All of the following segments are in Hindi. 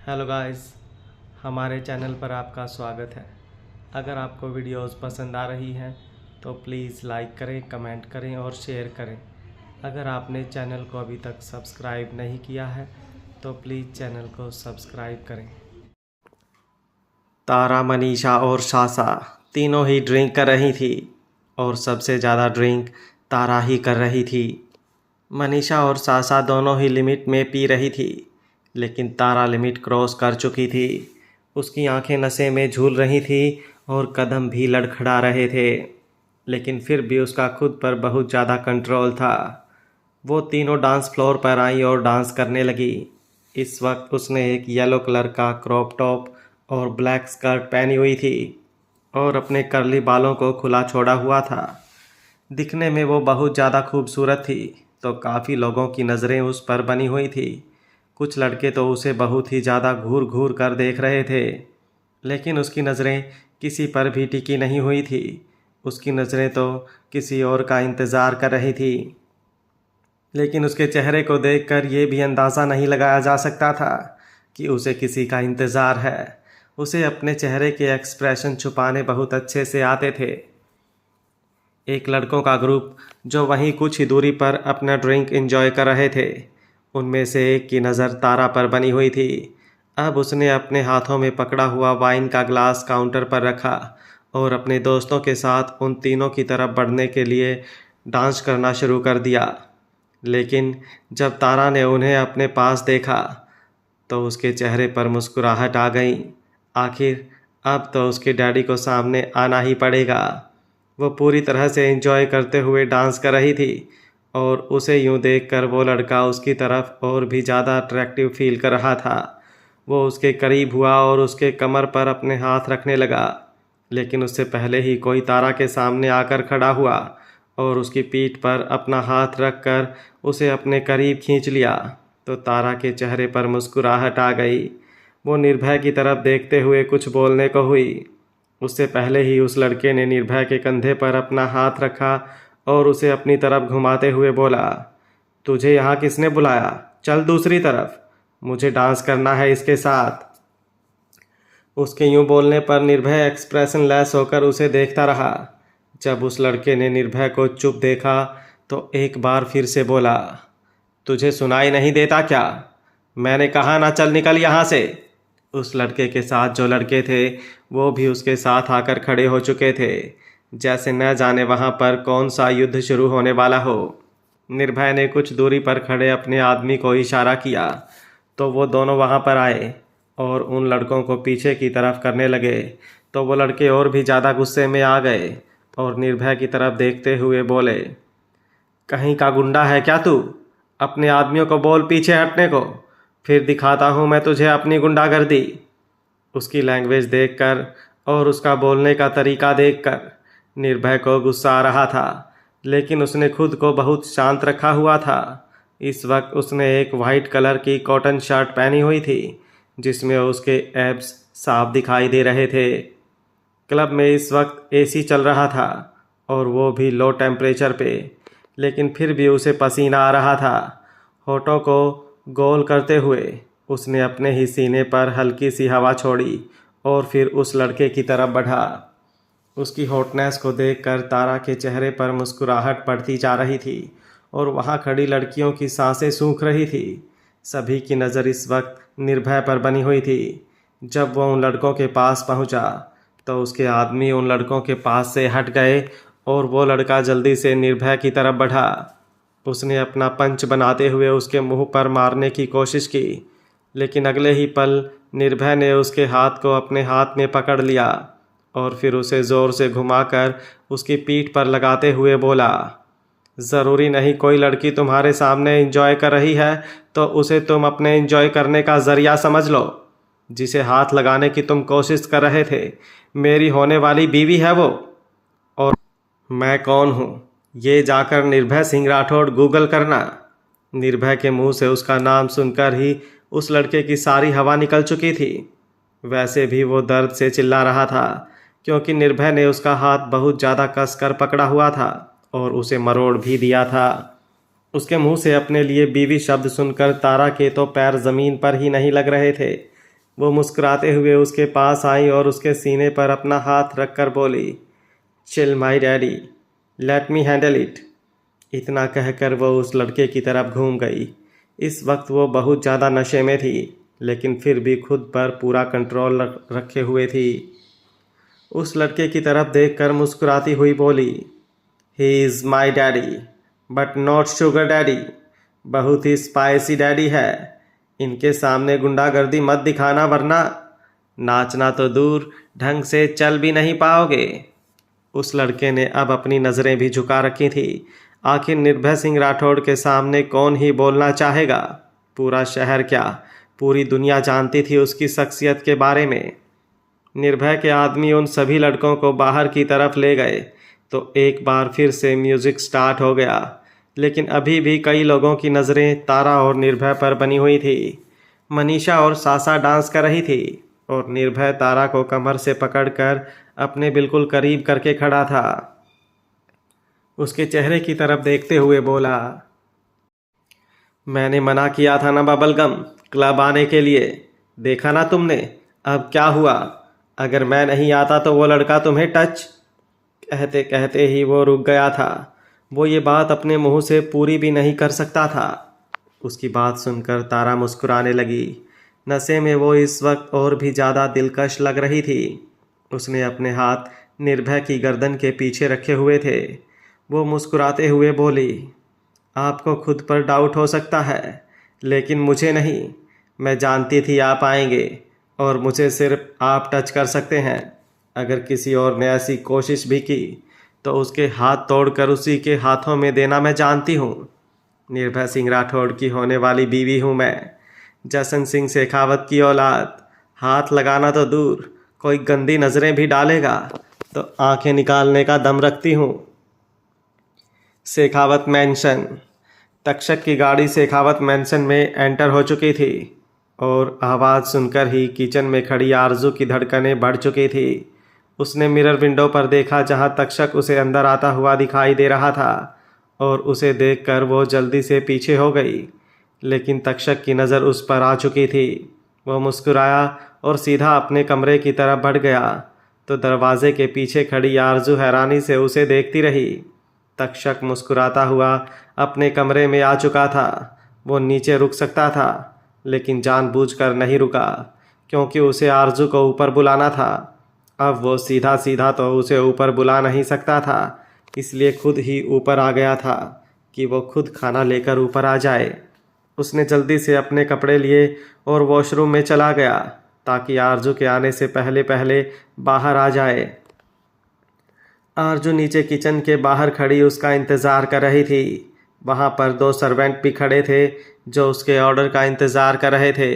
हेलो गाइस, हमारे चैनल पर आपका स्वागत है। अगर आपको वीडियोस पसंद आ रही हैं तो प्लीज़ लाइक करें, कमेंट करें और शेयर करें। अगर आपने चैनल को अभी तक सब्सक्राइब नहीं किया है तो प्लीज़ चैनल को सब्सक्राइब करें। तारा, मनीषा और सासा तीनों ही ड्रिंक कर रही थी और सबसे ज़्यादा ड्रिंक तारा ही कर रही थी। मनीषा और सासा दोनों ही लिमिट में पी रही थी, लेकिन तारा लिमिट क्रॉस कर चुकी थी। उसकी आंखें नशे में झूल रही थी और कदम भी लड़खड़ा रहे थे, लेकिन फिर भी उसका खुद पर बहुत ज़्यादा कंट्रोल था। वो तीनों डांस फ्लोर पर आई और डांस करने लगी। इस वक्त उसने एक येलो कलर का क्रॉप टॉप और ब्लैक स्कर्ट पहनी हुई थी और अपने कर्ली बालों को खुला छोड़ा हुआ था। दिखने में वो बहुत ज़्यादा खूबसूरत थी, तो काफ़ी लोगों की नज़रें उस पर बनी हुई थी। कुछ लड़के तो उसे बहुत ही ज़्यादा घूर घूर कर देख रहे थे, लेकिन उसकी नज़रें किसी पर भी टिकी नहीं हुई थी। उसकी नज़रें तो किसी और का इंतज़ार कर रही थी, लेकिन उसके चेहरे को देखकर ये भी अंदाज़ा नहीं लगाया जा सकता था कि उसे किसी का इंतज़ार है। उसे अपने चेहरे के एक्सप्रेशन छुपाने बहुत अच्छे से आते थे। एक लड़कों का ग्रुप जो वहीं कुछ ही दूरी पर अपना ड्रिंक एंजॉय कर रहे थे, उनमें से एक की नज़र तारा पर बनी हुई थी। अब उसने अपने हाथों में पकड़ा हुआ वाइन का ग्लास काउंटर पर रखा और अपने दोस्तों के साथ उन तीनों की तरफ बढ़ने के लिए डांस करना शुरू कर दिया। लेकिन जब तारा ने उन्हें अपने पास देखा तो उसके चेहरे पर मुस्कुराहट आ गई। आखिर अब तो उसके डैडी को सामने आना ही पड़ेगा। वो पूरी तरह से एंजॉय करते हुए डांस कर रही थी और उसे यूं देखकर वो लड़का उसकी तरफ और भी ज़्यादा अट्रैक्टिव फील कर रहा था। वो उसके करीब हुआ और उसके कमर पर अपने हाथ रखने लगा, लेकिन उससे पहले ही कोई तारा के सामने आकर खड़ा हुआ और उसकी पीठ पर अपना हाथ रख कर उसे अपने करीब खींच लिया। तो तारा के चेहरे पर मुस्कुराहट आ गई। वो निर्भय की तरफ देखते हुए कुछ बोलने को हुई। उससे पहले ही उस लड़के ने निर्भय के कंधे पर अपना हाथ रखा और उसे अपनी तरफ घुमाते हुए बोला, तुझे यहाँ किसने बुलाया? चल दूसरी तरफ, मुझे डांस करना है इसके साथ। उसके यूं बोलने पर निर्भय एक्सप्रेशन लेस होकर उसे देखता रहा। जब उस लड़के ने निर्भय को चुप देखा तो एक बार फिर से बोला, तुझे सुनाई नहीं देता क्या? मैंने कहा ना, चल निकल यहाँ से। उस लड़के के साथ जो लड़के थे वो भी उसके साथ आकर खड़े हो चुके थे, जैसे न जाने वहाँ पर कौन सा युद्ध शुरू होने वाला हो। निर्भय ने कुछ दूरी पर खड़े अपने आदमी को इशारा किया तो वो दोनों वहाँ पर आए और उन लड़कों को पीछे की तरफ करने लगे। तो वो लड़के और भी ज़्यादा गुस्से में आ गए और निर्भय की तरफ देखते हुए बोले, कहीं का गुंडा है क्या तू? अपने आदमियों को बोल पीछे हटने को, फिर दिखाता हूँ मैं तुझे अपनी गुंडागर्दी। उसकी लैंग्वेज देखकर और उसका बोलने का तरीका देखकर निर्भय को गुस्सा आ रहा था, लेकिन उसने खुद को बहुत शांत रखा हुआ था। इस वक्त उसने एक वाइट कलर की कॉटन शर्ट पहनी हुई थी, जिसमें उसके एब्स साफ दिखाई दे रहे थे। क्लब में इस वक्त एसी चल रहा था और वो भी लो टेम्परेचर पे, लेकिन फिर भी उसे पसीना आ रहा था। होठों को गोल करते हुए उसने अपने ही सीने पर हल्की सी हवा छोड़ी और फिर उस लड़के की तरफ बढ़ा। उसकी हॉटनेस को देखकर तारा के चेहरे पर मुस्कुराहट बढ़ती जा रही थी और वहाँ खड़ी लड़कियों की सांसें सूख रही थी। सभी की नज़र इस वक्त निर्भय पर बनी हुई थी। जब वह उन लड़कों के पास पहुँचा तो उसके आदमी उन लड़कों के पास से हट गए और वो लड़का जल्दी से निर्भय की तरफ बढ़ा। उसने अपना पंच बनाते हुए उसके मुंह पर मारने की कोशिश की, लेकिन अगले ही पल निर्भय ने उसके हाथ को अपने हाथ में पकड़ लिया और फिर उसे ज़ोर से घुमाकर उसकी पीठ पर लगाते हुए बोला, ज़रूरी नहीं कोई लड़की तुम्हारे सामने एंजॉय कर रही है तो उसे तुम अपने एंजॉय करने का ज़रिया समझ लो। जिसे हाथ लगाने की तुम कोशिश कर रहे थे, मेरी होने वाली बीवी है वो। और मैं कौन हूँ ये जाकर निर्भय सिंह राठौड़ गूगल करना। निर्भय के मुंह से उसका नाम सुनकर ही उस लड़के की सारी हवा निकल चुकी थी। वैसे भी वो दर्द से चिल्ला रहा था, क्योंकि निर्भय ने उसका हाथ बहुत ज़्यादा कसकर पकड़ा हुआ था और उसे मरोड़ भी दिया था। उसके मुंह से अपने लिए बीवी शब्द सुनकर तारा के तो पैर ज़मीन पर ही नहीं लग रहे थे। वो मुस्कुराते हुए उसके पास आई और उसके सीने पर अपना हाथ रखकर बोली, chill my daddy, let me handle it. इतना कहकर वो उस लड़के की तरफ घूम गई। इस वक्त वो बहुत ज़्यादा नशे में थी, लेकिन फिर भी खुद पर पूरा कंट्रोल रखे हुए थी। उस लड़के की तरफ देखकर मुस्कुराती हुई बोली, he is my daddy but not sugar daddy. बहुत ही स्पाइसी डैडी है। इनके सामने गुंडागर्दी मत दिखाना, वरना नाचना तो दूर, ढंग से चल भी नहीं पाओगे। उस लड़के ने अब अपनी नज़रें भी झुका रखी थी। आखिर निर्भय सिंह राठौड़ के सामने कौन ही बोलना चाहेगा। पूरा शहर क्या, पूरी दुनिया जानती थी उसकी शख्सियत के बारे में। निर्भय के आदमी उन सभी लड़कों को बाहर की तरफ ले गए तो एक बार फिर से म्यूज़िक स्टार्ट हो गया। लेकिन अभी भी कई लोगों की नज़रें तारा और निर्भय पर बनी हुई थी। मनीषा और सासा डांस कर रही थी और निर्भय तारा को कमर से पकड़कर अपने बिल्कुल करीब करके खड़ा था। उसके चेहरे की तरफ देखते हुए बोला, मैंने मना किया था ना बबलगम क्लब आने के लिए, देखा ना तुमने अब क्या हुआ। अगर मैं नहीं आता तो वो लड़का तुम्हें टच। कहते कहते ही वो रुक गया था। वो ये बात अपने मुंह से पूरी भी नहीं कर सकता था। उसकी बात सुनकर तारा मुस्कुराने लगी। नशे में वो इस वक्त और भी ज़्यादा दिलकश लग रही थी। उसने अपने हाथ निर्भय की गर्दन के पीछे रखे हुए थे। वो मुस्कुराते हुए बोली, आपको खुद पर डाउट हो सकता है, लेकिन मुझे नहीं। मैं जानती थी आप आएंगे और मुझे सिर्फ आप टच कर सकते हैं। अगर किसी और ने ऐसी कोशिश भी की तो उसके हाथ तोड़कर उसी के हाथों में देना मैं जानती हूँ। निर्भय सिंह राठौड़ की होने वाली बीवी हूँ मैं, जशन सिंह शेखावत की औलाद। हाथ लगाना तो दूर, कोई गंदी नज़रें भी डालेगा तो आंखें निकालने का दम रखती हूँ। शेखावत मैंशन। तक्षक की गाड़ी शेखावत मैंशन में एंटर हो चुकी थी और आवाज़ सुनकर ही किचन में खड़ी आरजू की धड़कनें बढ़ चुकी थी। उसने मिरर विंडो पर देखा जहां तक्षक उसे अंदर आता हुआ दिखाई दे रहा था और उसे देखकर वो जल्दी से पीछे हो गई। लेकिन तक्षक की नज़र उस पर आ चुकी थी। वो मुस्कुराया और सीधा अपने कमरे की तरफ बढ़ गया तो दरवाजे के पीछे खड़ी आरजू हैरानी से उसे देखती रही। तक्षक मुस्कुराता हुआ अपने कमरे में आ चुका था। वो नीचे रुक सकता था, लेकिन जानबूझकर नहीं रुका क्योंकि उसे आरजू को ऊपर बुलाना था। अब वो सीधा सीधा तो उसे ऊपर बुला नहीं सकता था, इसलिए खुद ही ऊपर आ गया था कि वो खुद खाना लेकर ऊपर आ जाए। उसने जल्दी से अपने कपड़े लिए और वॉशरूम में चला गया ताकि आरजू के आने से पहले पहले बाहर आ जाए। आरजू नीचे किचन के बाहर खड़ी उसका इंतज़ार कर रही थी। वहाँ पर 2 सर्वेंट भी खड़े थे जो उसके ऑर्डर का इंतज़ार कर रहे थे,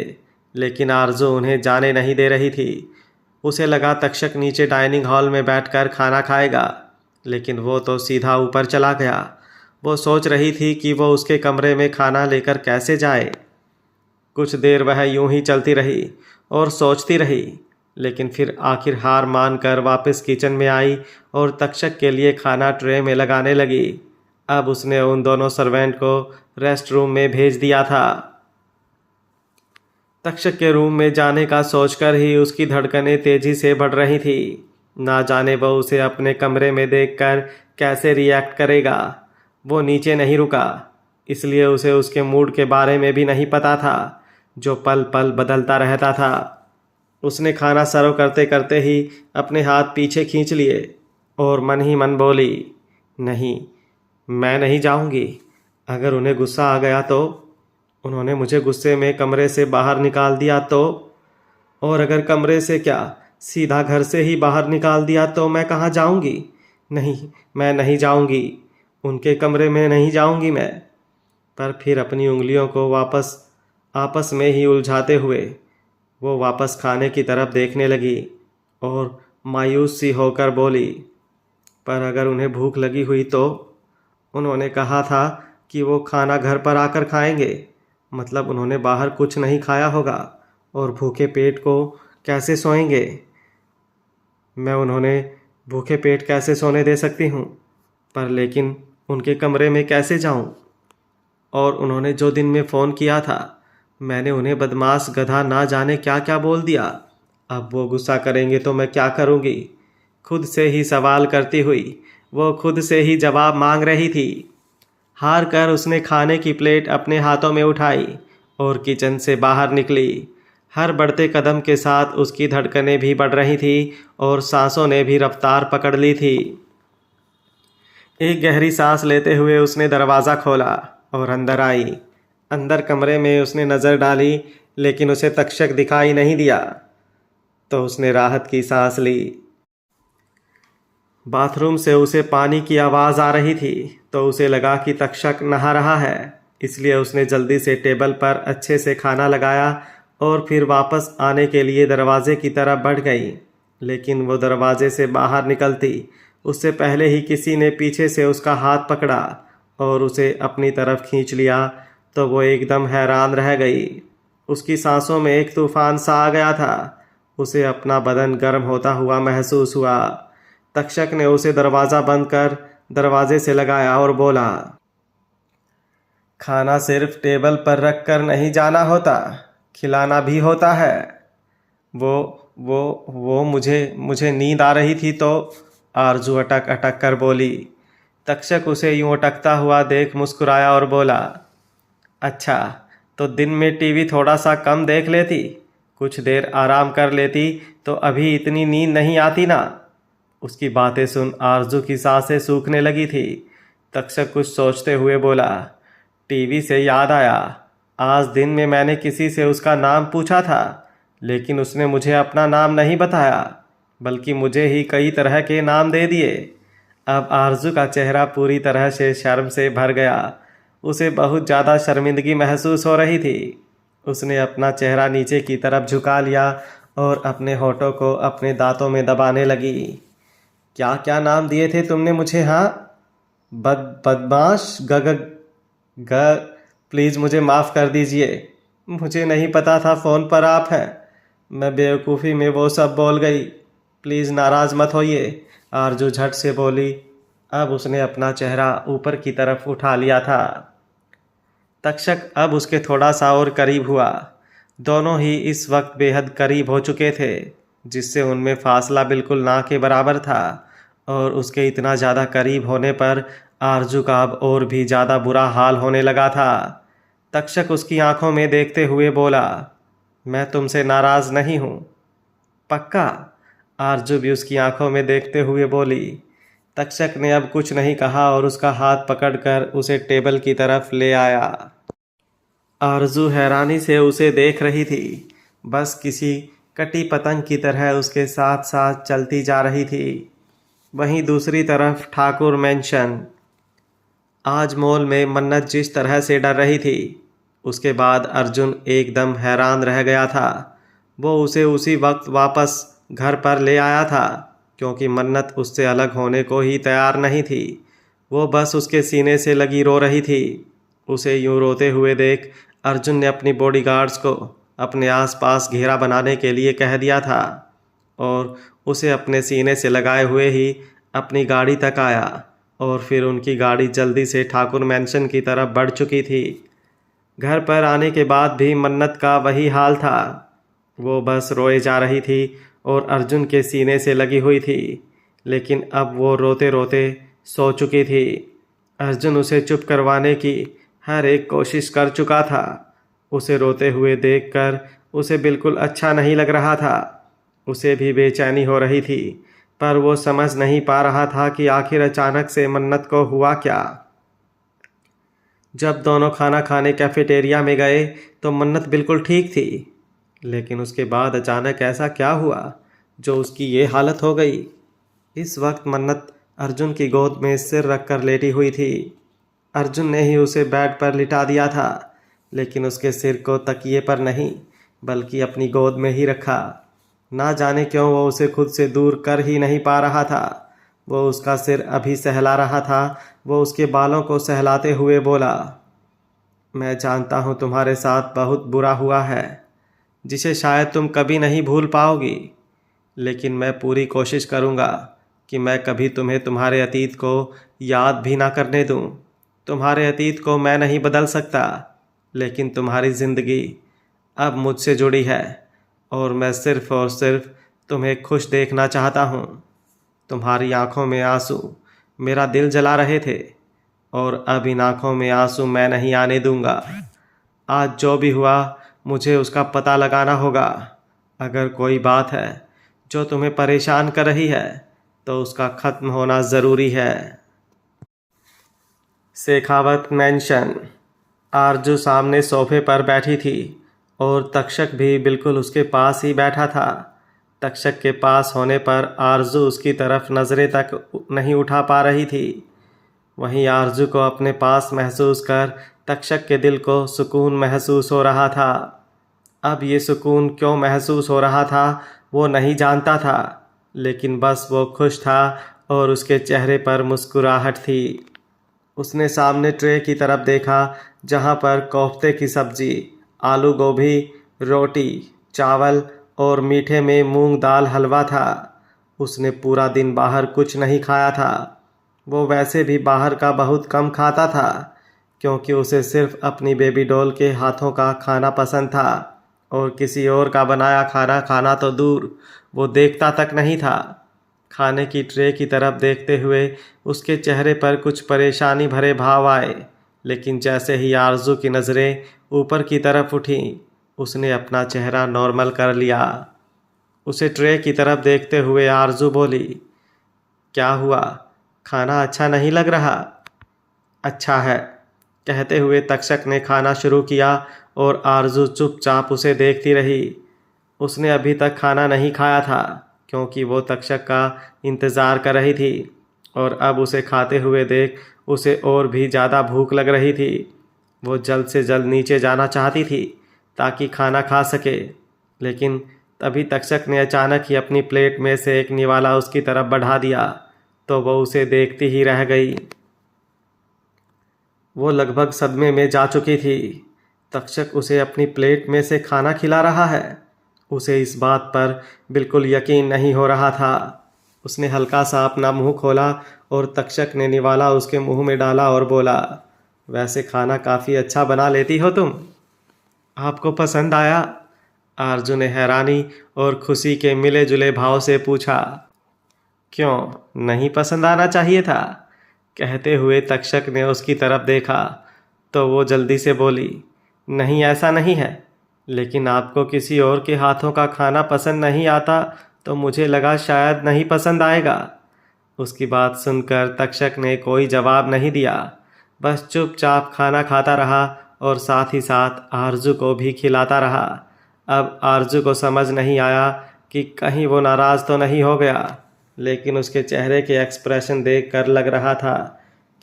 लेकिन आरजू उन्हें जाने नहीं दे रही थी। उसे लगा तक्षक नीचे डाइनिंग हॉल में बैठकर खाना खाएगा, लेकिन वो तो सीधा ऊपर चला गया। वो सोच रही थी कि वो उसके कमरे में खाना लेकर कैसे जाए। कुछ देर वह यूं ही चलती रही और सोचती रही, लेकिन फिर आखिर हार मानकर वापस किचन में आई और तक्षक के लिए खाना ट्रे में लगाने लगी। अब उसने उन दोनों सर्वेंट को रेस्ट रूम में भेज दिया था। तक्षक के रूम में जाने का सोचकर ही उसकी धड़कनें तेजी से बढ़ रही थी। ना जाने वो उसे अपने कमरे में देखकर कैसे रिएक्ट करेगा। वो नीचे नहीं रुका, इसलिए उसे उसके मूड के बारे में भी नहीं पता था, जो पल पल बदलता रहता था। उसने खाना सर्व करते करते ही अपने हाथ पीछे खींच लिए और मन ही मन बोली, नहीं, मैं नहीं जाऊंगी। अगर उन्हें गुस्सा आ गया तो? उन्होंने मुझे गुस्से में कमरे से बाहर निकाल दिया तो? और अगर कमरे से क्या, सीधा घर से ही बाहर निकाल दिया तो मैं कहाँ जाऊंगी? नहीं, मैं नहीं जाऊंगी। उनके कमरे में नहीं जाऊंगी मैं। पर फिर अपनी उंगलियों को वापस आपस में ही उलझाते हुए वो वापस खाने की तरफ देखने लगी और मायूस सी होकर बोली, पर अगर उन्हें भूख लगी हुई तो? उन्होंने कहा था कि वो खाना घर पर आकर खाएंगे, मतलब उन्होंने बाहर कुछ नहीं खाया होगा और भूखे पेट को कैसे सोएंगे? मैं उन्होंने भूखे पेट कैसे सोने दे सकती हूँ? पर लेकिन उनके कमरे में कैसे जाऊँ? और उन्होंने जो दिन में फ़ोन किया था, मैंने उन्हें बदमाश गधा ना जाने क्या क्या बोल दिया। अब वो गुस्सा करेंगे तो मैं क्या करूँगी। खुद से ही सवाल करती हुई वो खुद से ही जवाब मांग रही थी। हार कर उसने खाने की प्लेट अपने हाथों में उठाई और किचन से बाहर निकली। हर बढ़ते कदम के साथ उसकी धड़कनें भी बढ़ रही थी और सांसों ने भी रफ्तार पकड़ ली थी। एक गहरी सांस लेते हुए उसने दरवाज़ा खोला और अंदर आई। अंदर कमरे में उसने नज़र डाली, लेकिन उसे तक्षक दिखाई नहीं दिया। तो उसने राहत की सांस ली। बाथरूम से उसे पानी की आवाज़ आ रही थी, तो उसे लगा कि तक्षक नहा रहा है। इसलिए उसने जल्दी से टेबल पर अच्छे से खाना लगाया और फिर वापस आने के लिए दरवाजे की तरफ बढ़ गई। लेकिन वो दरवाजे से बाहर निकलती उससे पहले ही किसी ने पीछे से उसका हाथ पकड़ा और उसे अपनी तरफ खींच लिया। तो वो एकदम हैरान रह गई। उसकी सांसों में एक तूफान सा आ गया था। उसे अपना बदन गर्म होता हुआ महसूस हुआ। तक्षक ने उसे दरवाज़ा बंद कर दरवाजे से लगाया और बोला, खाना सिर्फ टेबल पर रख कर नहीं जाना होता, खिलाना भी होता है। वो मुझे नींद आ रही थी। तो आरजू अटक अटक कर बोली। तक्षक उसे यूं अटकता हुआ देख मुस्कुराया और बोला, अच्छा, तो दिन में टीवी थोड़ा सा कम देख लेती, कुछ देर आराम कर लेती तो अभी इतनी नींद नहीं आती ना। उसकी बातें सुन आरजू की सांसें सूखने लगी थी। तक्षक कुछ सोचते हुए बोला, टीवी से याद आया, आज दिन में मैंने किसी से उसका नाम पूछा था, लेकिन उसने मुझे अपना नाम नहीं बताया, बल्कि मुझे ही कई तरह के नाम दे दिए। अब आरजू का चेहरा पूरी तरह से शर्म से भर गया। उसे बहुत ज़्यादा शर्मिंदगी महसूस हो रही थी। उसने अपना चेहरा नीचे की तरफ झुका लिया और अपने होठों को अपने दांतों में दबाने लगी। क्या क्या नाम दिए थे तुमने मुझे? हाँ, बदमाश, ग ग ग प्लीज़ मुझे माफ़ कर दीजिए। मुझे नहीं पता था फ़ोन पर आप हैं। मैं बेवकूफ़ी में वो सब बोल गई। प्लीज़ नाराज़ मत होइए, आरजू झट से बोली। अब उसने अपना चेहरा ऊपर की तरफ उठा लिया था। तक्षक अब उसके थोड़ा सा और करीब हुआ। दोनों ही इस वक्त बेहद करीब हो चुके थे, जिससे उनमें फासला बिल्कुल ना के बराबर था। और उसके इतना ज़्यादा करीब होने पर आरजू का अब और भी ज़्यादा बुरा हाल होने लगा था। तक्षक उसकी आंखों में देखते हुए बोला, मैं तुमसे नाराज़ नहीं हूँ, पक्का? आरजू भी उसकी आंखों में देखते हुए बोली। तक्षक ने अब कुछ नहीं कहा और उसका हाथ पकड़कर उसे टेबल की तरफ ले आया। आरजू हैरानी से उसे देख रही थी, बस किसी कटी पतंग की तरह उसके साथ साथ चलती जा रही थी। वहीं दूसरी तरफ ठाकुर मैंशन। आज मॉल में मन्नत जिस तरह से डर रही थी, उसके बाद अर्जुन एकदम हैरान रह गया था। वो उसे उसी वक्त वापस घर पर ले आया था, क्योंकि मन्नत उससे अलग होने को ही तैयार नहीं थी। वो बस उसके सीने से लगी रो रही थी। उसे यूं रोते हुए देख अर्जुन ने अपनी बॉडीगार्ड्स को अपने आसपास घेरा बनाने के लिए कह दिया था और उसे अपने सीने से लगाए हुए ही अपनी गाड़ी तक आया। और फिर उनकी गाड़ी जल्दी से ठाकुर मैंशन की तरफ बढ़ चुकी थी। घर पर आने के बाद भी मन्नत का वही हाल था। वो बस रोए जा रही थी और अर्जुन के सीने से लगी हुई थी, लेकिन अब वो रोते रोते सो चुकी थी। अर्जुन उसे चुप करवाने की हर एक कोशिश कर चुका था। उसे रोते हुए देखकर उसे बिल्कुल अच्छा नहीं लग रहा था। उसे भी बेचैनी हो रही थी, पर वो समझ नहीं पा रहा था कि आखिर अचानक से मन्नत को हुआ क्या। जब दोनों खाना खाने कैफेटेरिया में गए तो मन्नत बिल्कुल ठीक थी, लेकिन उसके बाद अचानक ऐसा क्या हुआ जो उसकी ये हालत हो गई। इस वक्त मन्नत अर्जुन की गोद में सिर रखकर लेटी हुई थी। अर्जुन ने ही उसे बेड पर लिटा दिया था, लेकिन उसके सिर को तकिए पर नहीं बल्कि अपनी गोद में ही रखा। ना जाने क्यों वो उसे खुद से दूर कर ही नहीं पा रहा था। वो उसका सिर अभी सहला रहा था। वो उसके बालों को सहलाते हुए बोला, मैं जानता हूँ तुम्हारे साथ बहुत बुरा हुआ है, जिसे शायद तुम कभी नहीं भूल पाओगी, लेकिन मैं पूरी कोशिश करूँगा कि मैं कभी तुम्हें तुम्हारे अतीत को याद भी ना करने दूँ। तुम्हारे अतीत को मैं नहीं बदल सकता, लेकिन तुम्हारी ज़िंदगी अब मुझसे जुड़ी है और मैं सिर्फ और सिर्फ तुम्हें खुश देखना चाहता हूँ। तुम्हारी आंखों में आंसू मेरा दिल जला रहे थे और अब इन आंखों में आंसू मैं नहीं आने दूंगा। आज जो भी हुआ मुझे उसका पता लगाना होगा। अगर कोई बात है जो तुम्हें परेशान कर रही है तो उसका ख़त्म होना ज़रूरी है। शेखावत मैंशन। आरजू सामने सोफे पर बैठी थी और तक्षक भी बिल्कुल उसके पास ही बैठा था। तक्षक के पास होने पर आरजू उसकी तरफ नज़रें तक नहीं उठा पा रही थी। वहीं आरजू को अपने पास महसूस कर तक्षक के दिल को सुकून महसूस हो रहा था। अब ये सुकून क्यों महसूस हो रहा था वो नहीं जानता था, लेकिन बस वो खुश था और उसके चेहरे पर मुस्कुराहट थी। उसने सामने ट्रे की तरफ देखा जहाँ पर कोफ्ते की सब्जी, आलू गोभी, रोटी, चावल और मीठे में मूंग दाल हलवा था। उसने पूरा दिन बाहर कुछ नहीं खाया था। वो वैसे भी बाहर का बहुत कम खाता था क्योंकि उसे सिर्फ अपनी बेबी डॉल के हाथों का खाना पसंद था और किसी और का बनाया खाना खाना तो दूर, वो देखता तक नहीं था। खाने की ट्रे की तरफ देखते हुए उसके चेहरे पर कुछ परेशानी भरे भाव आए, लेकिन जैसे ही आरजू की नज़रें ऊपर की तरफ उठीं, उसने अपना चेहरा नॉर्मल कर लिया। उसे ट्रे की तरफ देखते हुए आरजू बोली, क्या हुआ, खाना अच्छा नहीं लग रहा? अच्छा है, कहते हुए तक्षक ने खाना शुरू किया और आरजू चुपचाप उसे देखती रही। उसने अभी तक खाना नहीं खाया था क्योंकि वो तक्षक का इंतज़ार कर रही थी और अब उसे खाते हुए देख उसे और भी ज़्यादा भूख लग रही थी। वो जल्द से जल्द नीचे जाना चाहती थी ताकि खाना खा सके, लेकिन तभी तक्षक ने अचानक ही अपनी प्लेट में से एक निवाला उसकी तरफ बढ़ा दिया तो वो उसे देखती ही रह गई। वो लगभग सदमे में जा चुकी थी। तक्षक उसे अपनी प्लेट में से खाना खिला रहा है। उसे इस बात पर बिल्कुल यकीन नहीं हो रहा था। उसने हल्का सा अपना मुंह खोला और तक्षक ने निवाला उसके मुंह में डाला और बोला, वैसे खाना काफ़ी अच्छा बना लेती हो तुम, आपको पसंद आया? आरजू ने हैरानी और खुशी के मिले जुले भाव से पूछा। क्यों नहीं पसंद आना चाहिए था? कहते हुए तक्षक ने उसकी तरफ देखा तो वो जल्दी से बोली, नहीं ऐसा नहीं है, लेकिन आपको किसी और के हाथों का खाना पसंद नहीं आता तो मुझे लगा शायद नहीं पसंद आएगा। उसकी बात सुनकर तक्षक ने कोई जवाब नहीं दिया, बस चुपचाप खाना खाता रहा और साथ ही साथ आरजू को भी खिलाता रहा। अब आरजू को समझ नहीं आया कि कहीं वो नाराज़ तो नहीं हो गया, लेकिन उसके चेहरे के एक्सप्रेशन देखकर लग रहा था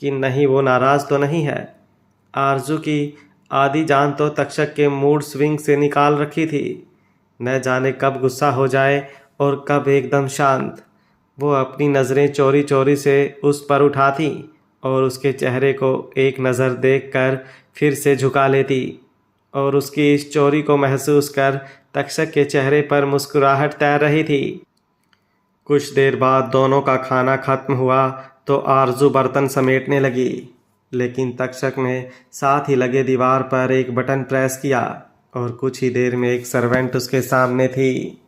कि नहीं, वो नाराज़ तो नहीं है। आरजू की आधी जान तो तक्षक के मूड स्विंग से निकाल रखी थी। न जाने कब गुस्सा हो जाए और कब एकदम शांत। वो अपनी नज़रें चोरी चोरी से उस पर उठाती और उसके चेहरे को एक नज़र देखकर फिर से झुका लेती और उसकी इस चोरी को महसूस कर तक्षक के चेहरे पर मुस्कुराहट तैर रही थी। कुछ देर बाद दोनों का खाना खत्म हुआ तो आरजू बर्तन समेटने लगी, लेकिन तक्षक ने साथ ही लगे दीवार पर एक बटन प्रेस किया और कुछ ही देर में एक सर्वेंट उसके सामने थी।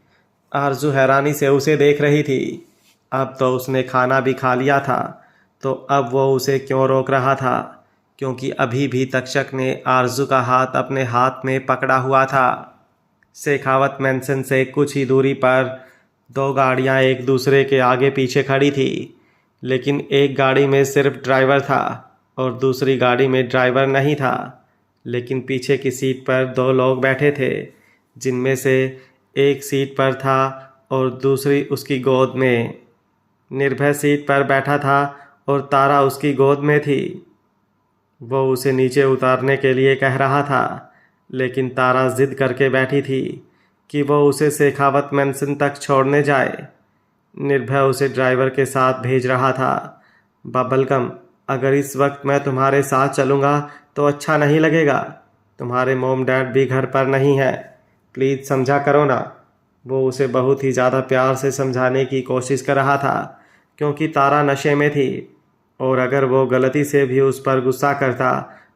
आरजू हैरानी से उसे देख रही थी। अब तो उसने खाना भी खा लिया था, तो अब वो उसे क्यों रोक रहा था? क्योंकि अभी भी तक्षक ने आरजू का हाथ अपने हाथ में पकड़ा हुआ था। शेखावत मैंशन से कुछ ही दूरी पर दो गाड़ियां एक दूसरे के आगे पीछे खड़ी थी, लेकिन एक गाड़ी में सिर्फ ड्राइवर था और दूसरी गाड़ी में ड्राइवर नहीं था, लेकिन पीछे की सीट पर दो लोग बैठे थे, जिनमें से एक सीट पर था और दूसरी उसकी गोद में। निर्भय सीट पर बैठा था और तारा उसकी गोद में थी। वो उसे नीचे उतारने के लिए कह रहा था, लेकिन तारा जिद करके बैठी थी कि वो उसे शेखावत मैंशन तक छोड़ने जाए। निर्भय उसे ड्राइवर के साथ भेज रहा था। बबलगम, अगर इस वक्त मैं तुम्हारे साथ चलूँगा तो अच्छा नहीं लगेगा। तुम्हारे मॉम डैड भी घर पर नहीं है, प्लीज़ समझा करो ना। वो उसे बहुत ही ज़्यादा प्यार से समझाने की कोशिश कर रहा था क्योंकि तारा नशे में थी और अगर वो गलती से भी उस पर गुस्सा करता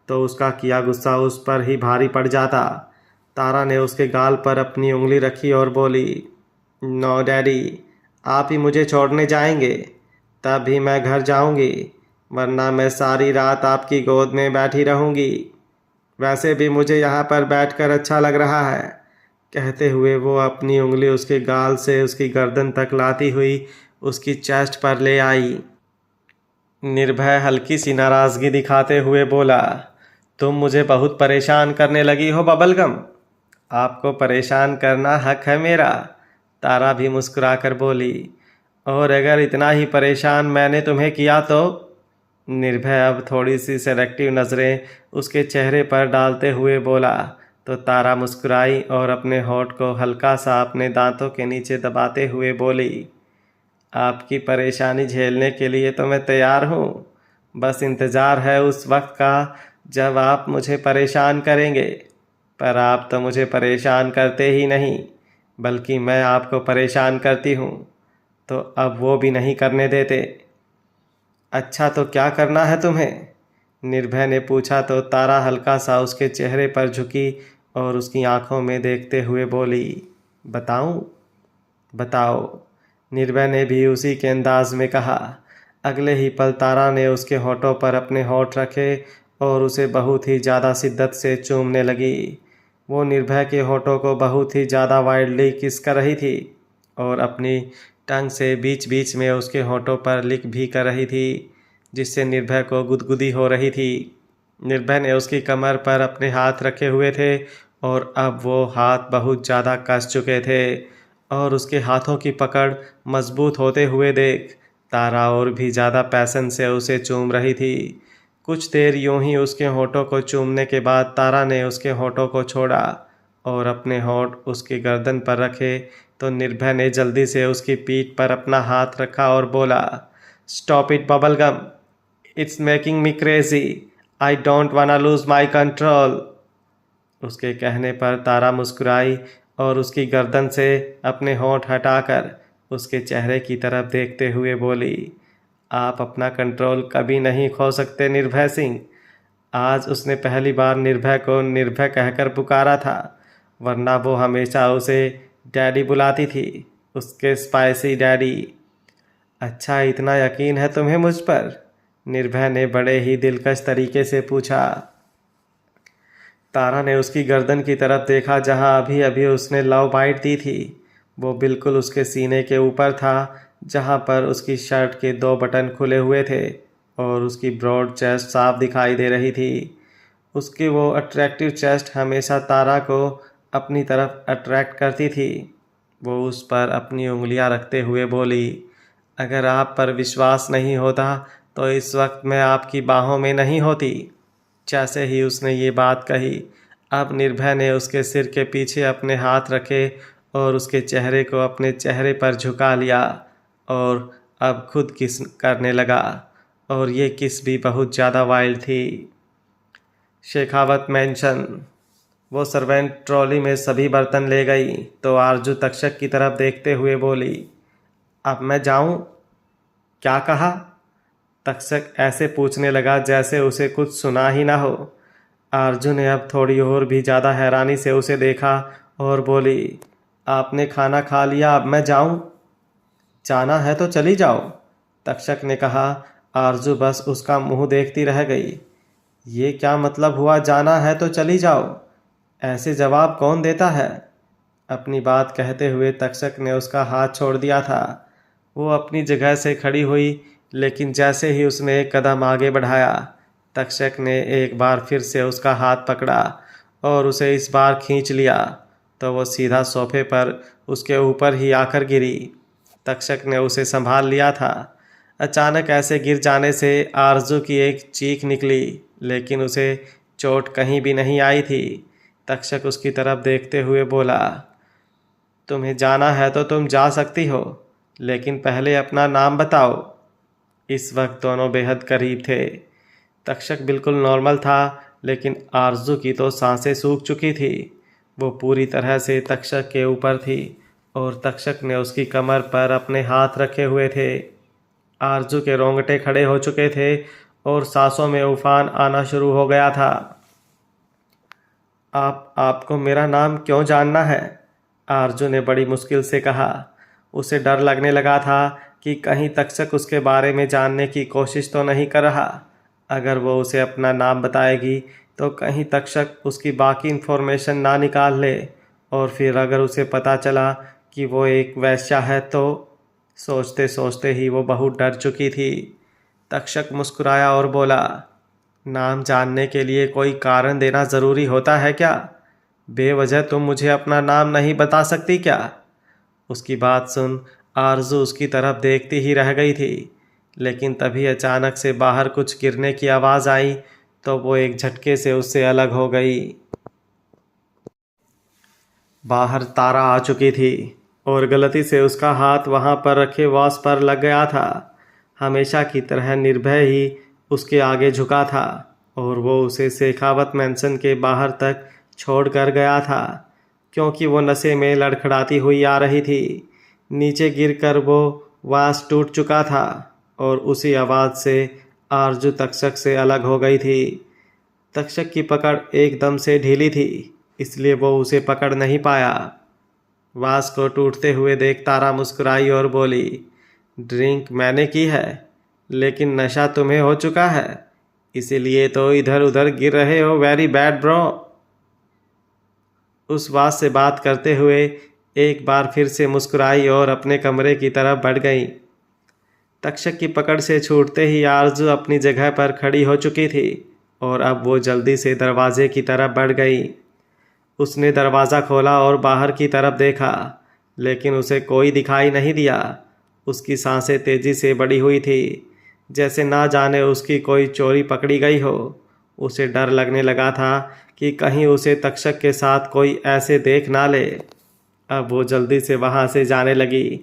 तो उसका किया गुस्सा उस पर ही भारी पड़ जाता। तारा ने उसके गाल पर अपनी उंगली रखी और बोली, नो डैडी, आप ही मुझे छोड़ने जाएंगे तब भी मैं घर जाऊंगी, वरना मैं सारी रात आपकी गोद में बैठी रहूंगी। वैसे भी मुझे यहाँ पर बैठकर अच्छा लग रहा है। कहते हुए वो अपनी उंगली उसके गाल से उसकी गर्दन तक लाती हुई उसकी चेस्ट पर ले आई। निर्भय हल्की सी नाराज़गी दिखाते हुए बोला, तुम मुझे बहुत परेशान करने लगी हो बबलगम। आपको परेशान करना हक है मेरा। तारा भी मुस्कुराकर बोली, और अगर इतना ही परेशान मैंने तुम्हें किया तो? निर्भय अब थोड़ी सी सेलेक्टिव नज़रें उसके चेहरे पर डालते हुए बोला तो तारा मुस्कुराई और अपने होठ को हल्का सा अपने दांतों के नीचे दबाते हुए बोली, आपकी परेशानी झेलने के लिए तो मैं तैयार हूँ। बस इंतज़ार है उस वक्त का जब आप मुझे परेशान करेंगे। पर आप तो मुझे परेशान करते ही नहीं, बल्कि मैं आपको परेशान करती हूँ, तो अब वो भी नहीं करने देते। अच्छा, तो क्या करना है तुम्हें? निर्भय ने पूछा तो तारा हल्का सा उसके चेहरे पर झुकी और उसकी आंखों में देखते हुए बोली, बताऊं? बताओ। निर्भय ने भी उसी के अंदाज में कहा। अगले ही पल तारा ने उसके होठों पर अपने होठ रखे और उसे बहुत ही ज़्यादा शिद्दत से चूमने लगी। वो निर्भय के होठों को बहुत ही ज़्यादा वाइल्डली किस कर रही थी और अपनी टंग से बीच बीच में उसके होठों पर लिक भी कर रही थी, जिससे निर्भय को गुदगुदी हो रही थी। निर्भय ने उसकी कमर पर अपने हाथ रखे हुए थे और अब वो हाथ बहुत ज़्यादा कस चुके थे और उसके हाथों की पकड़ मजबूत होते हुए देख तारा और भी ज़्यादा पैसन से उसे चूम रही थी। कुछ देर यूं ही उसके होठों को चूमने के बाद तारा ने उसके होठों को छोड़ा और अपने होठ उसकी गर्दन पर रखे तो निर्भय ने जल्दी से उसकी पीठ पर अपना हाथ रखा और बोला, stop it bubblegum, it's making me crazy, I don't वाना लूज माई कंट्रोल। उसके कहने पर तारा मुस्कुराई और उसकी गर्दन से अपने होंठ हटाकर उसके चेहरे की तरफ देखते हुए बोली, आप अपना कंट्रोल कभी नहीं खो सकते निर्भय सिंह। आज उसने पहली बार निर्भय को निर्भय कहकर पुकारा था, वरना वो हमेशा उसे डैडी बुलाती थी, उसके स्पाइसी डैडी। अच्छा, इतना यकीन है तुम्हें मुझ पर? निर्भय ने बड़े ही दिलकश तरीके से पूछा। तारा ने उसकी गर्दन की तरफ देखा जहां अभी अभी उसने लव बाइट दी थी। वो बिल्कुल उसके सीने के ऊपर था, जहां पर उसकी शर्ट के 2 बटन खुले हुए थे और उसकी ब्रॉड चेस्ट साफ दिखाई दे रही थी। उसकी वो अट्रैक्टिव चेस्ट हमेशा तारा को अपनी तरफ अट्रैक्ट करती थी। वो उस पर अपनी उंगलियां रखते हुए बोली, अगर आप पर विश्वास नहीं होता तो इस वक्त मैं आपकी बाहों में नहीं होती। जैसे ही उसने ये बात कही, अब निर्भय ने उसके सिर के पीछे अपने हाथ रखे और उसके चेहरे को अपने चेहरे पर झुका लिया और अब खुद किस करने लगा और ये किस भी बहुत ज़्यादा वाइल्ड थी। शेखावत मेंशन। वो सर्वेंट ट्रॉली में सभी बर्तन ले गई तो आरजू तक्षक की तरफ देखते हुए बोली, अब मैं जाऊं? क्या कहा? तक्षक ऐसे पूछने लगा जैसे उसे कुछ सुना ही ना हो। आरजू ने अब थोड़ी और भी ज़्यादा हैरानी से उसे देखा और बोली, आपने खाना खा लिया, अब मैं जाऊं? जाना है तो चली जाओ, तक्षक ने कहा। आरजू बस उसका मुंह देखती रह गई। ये क्या मतलब हुआ, जाना है तो चली जाओ? ऐसे जवाब कौन देता है? अपनी बात कहते हुए तक्षक ने उसका हाथ छोड़ दिया था। वो अपनी जगह से खड़ी हुई, लेकिन जैसे ही उसने एक कदम आगे बढ़ाया, तक्षक ने एक बार फिर से उसका हाथ पकड़ा और उसे इस बार खींच लिया तो वो सीधा सोफे पर उसके ऊपर ही आकर गिरी। तक्षक ने उसे संभाल लिया था। अचानक ऐसे गिर जाने से आरजू की एक चीख निकली, लेकिन उसे चोट कहीं भी नहीं आई थी। तक्षक उसकी तरफ देखते हुए बोला, तुम्हें जाना है तो तुम जा सकती हो, लेकिन पहले अपना नाम बताओ। इस वक्त दोनों बेहद करीब थे। तक्षक बिल्कुल नॉर्मल था, लेकिन आरजू की तो सांसें सूख चुकी थी। वो पूरी तरह से तक्षक के ऊपर थी और तक्षक ने उसकी कमर पर अपने हाथ रखे हुए थे। आरजू के रोंगटे खड़े हो चुके थे और सांसों में उफान आना शुरू हो गया था। आपको मेरा नाम क्यों जानना है? आरजू ने बड़ी मुश्किल से कहा। उसे डर लगने लगा था कि कहीं तक्षक उसके बारे में जानने की कोशिश तो नहीं कर रहा। अगर वो उसे अपना नाम बताएगी तो कहीं तक्षक उसकी बाकी इन्फॉर्मेशन ना निकाल ले, और फिर अगर उसे पता चला कि वो एक वेश्या है तो। सोचते सोचते ही वो बहुत डर चुकी थी। तक्षक मुस्कुराया और बोला, नाम जानने के लिए कोई कारण देना ज़रूरी होता है क्या? बेवजह तुम मुझे अपना नाम नहीं बता सकती क्या? उसकी बात सुन आरजू उसकी तरफ देखती ही रह गई थी, लेकिन तभी अचानक से बाहर कुछ गिरने की आवाज़ आई तो वो एक झटके से उससे अलग हो गई। बाहर तारा आ चुकी थी और गलती से उसका हाथ वहाँ पर रखे वास पर लग गया था। हमेशा की तरह निर्भय ही उसके आगे झुका था और वो उसे शेखावत मैंसन के बाहर तक छोड़ कर गया था, क्योंकि वो नशे में लड़खड़ाती हुई आ रही थी। नीचे गिरकर वो वास टूट चुका था और उसी आवाज़ से आरजू तक्षक से अलग हो गई थी। तक्षक की पकड़ एकदम से ढीली थी, इसलिए वो उसे पकड़ नहीं पाया। वास को टूटते हुए देख तारा मुस्कुराई और बोली, ड्रिंक मैंने की है, लेकिन नशा तुम्हें हो चुका है, इसीलिए तो इधर उधर गिर रहे हो। Very bad bro. उस वास से बात करते हुए एक बार फिर से मुस्कुराई और अपने कमरे की तरफ बढ़ गई। तक्षक की पकड़ से छूटते ही आरजू अपनी जगह पर खड़ी हो चुकी थी और अब वो जल्दी से दरवाजे की तरफ बढ़ गई। उसने दरवाज़ा खोला और बाहर की तरफ देखा, लेकिन उसे कोई दिखाई नहीं दिया। उसकी सांसें तेज़ी से बढ़ी हुई थी, जैसे ना जाने उसकी कोई चोरी पकड़ी गई हो। उसे डर लगने लगा था कि कहीं उसे तक्षक के साथ कोई ऐसे देख ना ले। अब वो जल्दी से वहाँ से जाने लगी,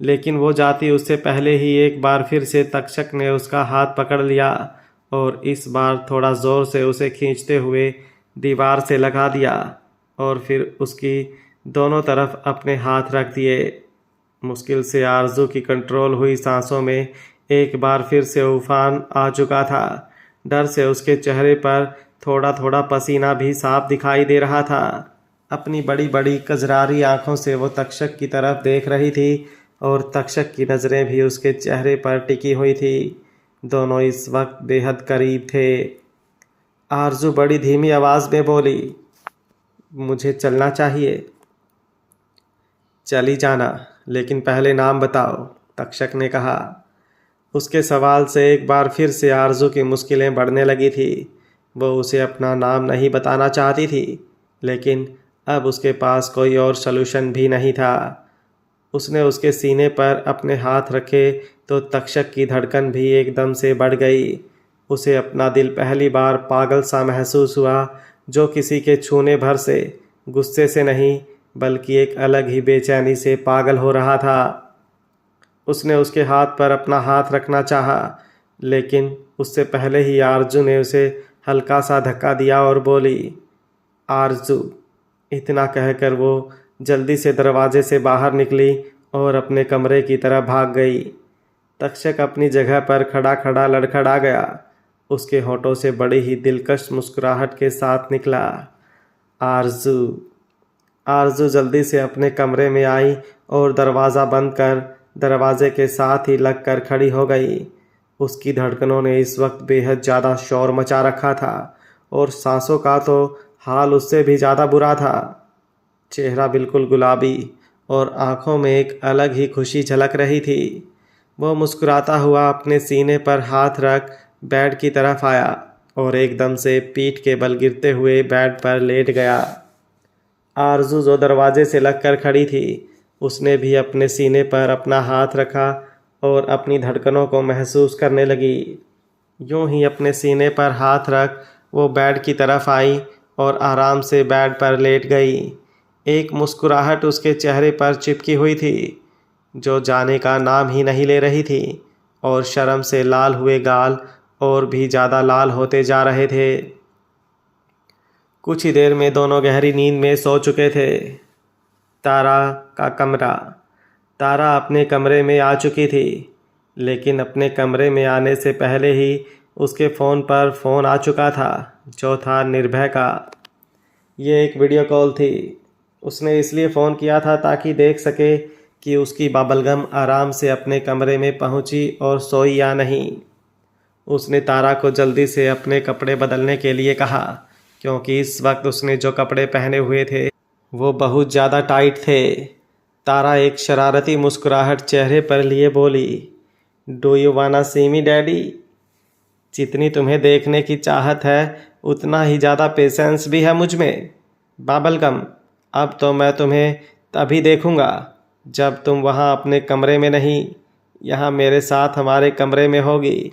लेकिन वो जाती उससे पहले ही एक बार फिर से तक्षक ने उसका हाथ पकड़ लिया और इस बार थोड़ा ज़ोर से उसे खींचते हुए दीवार से लगा दिया और फिर उसकी दोनों तरफ अपने हाथ रख दिए। मुश्किल से आरजू की कंट्रोल हुई सांसों में एक बार फिर से उफान आ चुका था। डर से उसके चेहरे पर थोड़ा थोड़ा पसीना भी साफ दिखाई दे रहा था। अपनी बड़ी बड़ी कजरारी आंखों से वो तक्षक की तरफ देख रही थी और तक्षक की नज़रें भी उसके चेहरे पर टिकी हुई थी। दोनों इस वक्त बेहद करीब थे। आरजू बड़ी धीमी आवाज़ में बोली, मुझे चलना चाहिए। चली जाना, लेकिन पहले नाम बताओ, तक्षक ने कहा। उसके सवाल से एक बार फिर से आरजू की मुश्किलें बढ़ने लगी थी। वो उसे अपना नाम नहीं बताना चाहती थी, लेकिन अब उसके पास कोई और सलूशन भी नहीं था। उसने उसके सीने पर अपने हाथ रखे तो तक्षक की धड़कन भी एकदम से बढ़ गई। उसे अपना दिल पहली बार पागल सा महसूस हुआ, जो किसी के छूने भर से, गुस्से से नहीं बल्कि एक अलग ही बेचैनी से पागल हो रहा था। उसने उसके हाथ पर अपना हाथ रखना चाहा, लेकिन उससे पहले ही आरजू ने उसे हल्का सा धक्का दिया और बोली, आरजू। इतना कहकर वो जल्दी से दरवाजे से बाहर निकली और अपने कमरे की तरफ भाग गई। तक्षक अपनी जगह पर खड़ा खड़ा लड़खड़ा गया। उसके होठों से बड़ी ही दिलकश मुस्कुराहट के साथ निकला, आरजू। आरजू जल्दी से अपने कमरे में आई और दरवाज़ा बंद कर दरवाजे के साथ ही लग कर खड़ी हो गई। उसकी धड़कनों ने इस वक्त बेहद ज़्यादा शोर मचा रखा था और सांसों का तो हाल उससे भी ज़्यादा बुरा था। चेहरा बिल्कुल गुलाबी और आंखों में एक अलग ही खुशी झलक रही थी। वो मुस्कुराता हुआ अपने सीने पर हाथ रख बेड की तरफ आया और एकदम से पीठ के बल गिरते हुए बेड पर लेट गया। आरजू जो दरवाजे से लगकर खड़ी थी, उसने भी अपने सीने पर अपना हाथ रखा और अपनी धड़कनों को महसूस करने लगी। यूं ही अपने सीने पर हाथ रख वो बेड की तरफ आई और आराम से बेड पर लेट गई। एक मुस्कुराहट उसके चेहरे पर चिपकी हुई थी, जो जाने का नाम ही नहीं ले रही थी, और शर्म से लाल हुए गाल और भी ज़्यादा लाल होते जा रहे थे। कुछ ही देर में दोनों गहरी नींद में सो चुके थे। तारा का कमरा। तारा अपने कमरे में आ चुकी थी, लेकिन अपने कमरे में आने से पहले ही उसके फ़ोन पर फ़ोन आ चुका था, जो था निर्भय का। ये एक वीडियो कॉल थी। उसने इसलिए फ़ोन किया था ताकि देख सके कि उसकी बबलगम आराम से अपने कमरे में पहुंची और सोई या नहीं। उसने तारा को जल्दी से अपने कपड़े बदलने के लिए कहा, क्योंकि इस वक्त उसने जो कपड़े पहने हुए थे वो बहुत ज़्यादा टाइट थे। तारा एक शरारती मुस्कुराहट चेहरे पर लिए बोली, do you wanna C me daddy? जितनी तुम्हें देखने की चाहत है उतना ही ज़्यादा पेशेंस भी है मुझ में। बाबलगम, अब तो मैं तुम्हें तभी देखूंगा जब तुम वहाँ अपने कमरे में नहीं, यहाँ मेरे साथ हमारे कमरे में होगी।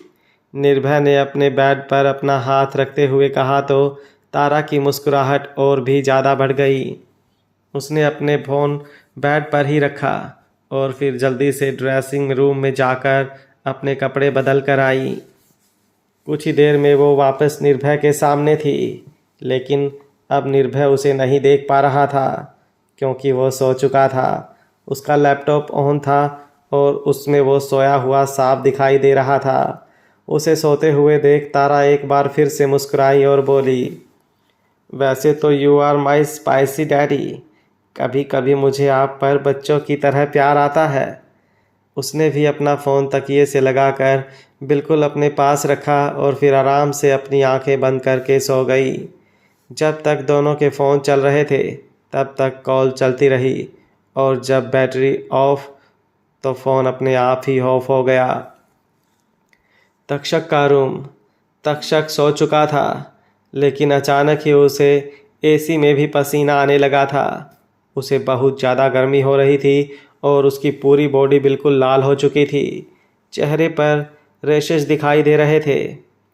निर्भय ने अपने बेड पर अपना हाथ रखते हुए कहा तो तारा की मुस्कुराहट और भी ज़्यादा बढ़ गई। उसने अपने फ़ोन बेड पर ही रखा और फिर जल्दी से ड्रेसिंग रूम में जाकर अपने कपड़े बदल कर आई। कुछ ही देर में वो वापस निर्भय के सामने थी, लेकिन अब निर्भय उसे नहीं देख पा रहा था क्योंकि वो सो चुका था। उसका लैपटॉप ऑन था और उसमें वो सोया हुआ साफ दिखाई दे रहा था। उसे सोते हुए देख तारा एक बार फिर से मुस्कुराई और बोली, वैसे तो you are my spicy daddy. कभी कभी मुझे आप पर बच्चों की तरह प्यार आता है। उसने भी अपना फ़ोन तकिए से लगाकर बिल्कुल अपने पास रखा और फिर आराम से अपनी आंखें बंद करके सो गई। जब तक दोनों के फ़ोन चल रहे थे तब तक कॉल चलती रही और जब बैटरी ऑफ तो फ़ोन अपने आप ही ऑफ हो गया। तक्षक का रूम। तक्षक सो चुका था, लेकिन अचानक ही उसे एसी में भी पसीना आने लगा था। उसे बहुत ज़्यादा गर्मी हो रही थी और उसकी पूरी बॉडी बिल्कुल लाल हो चुकी थी। चेहरे पर रेशेस दिखाई दे रहे थे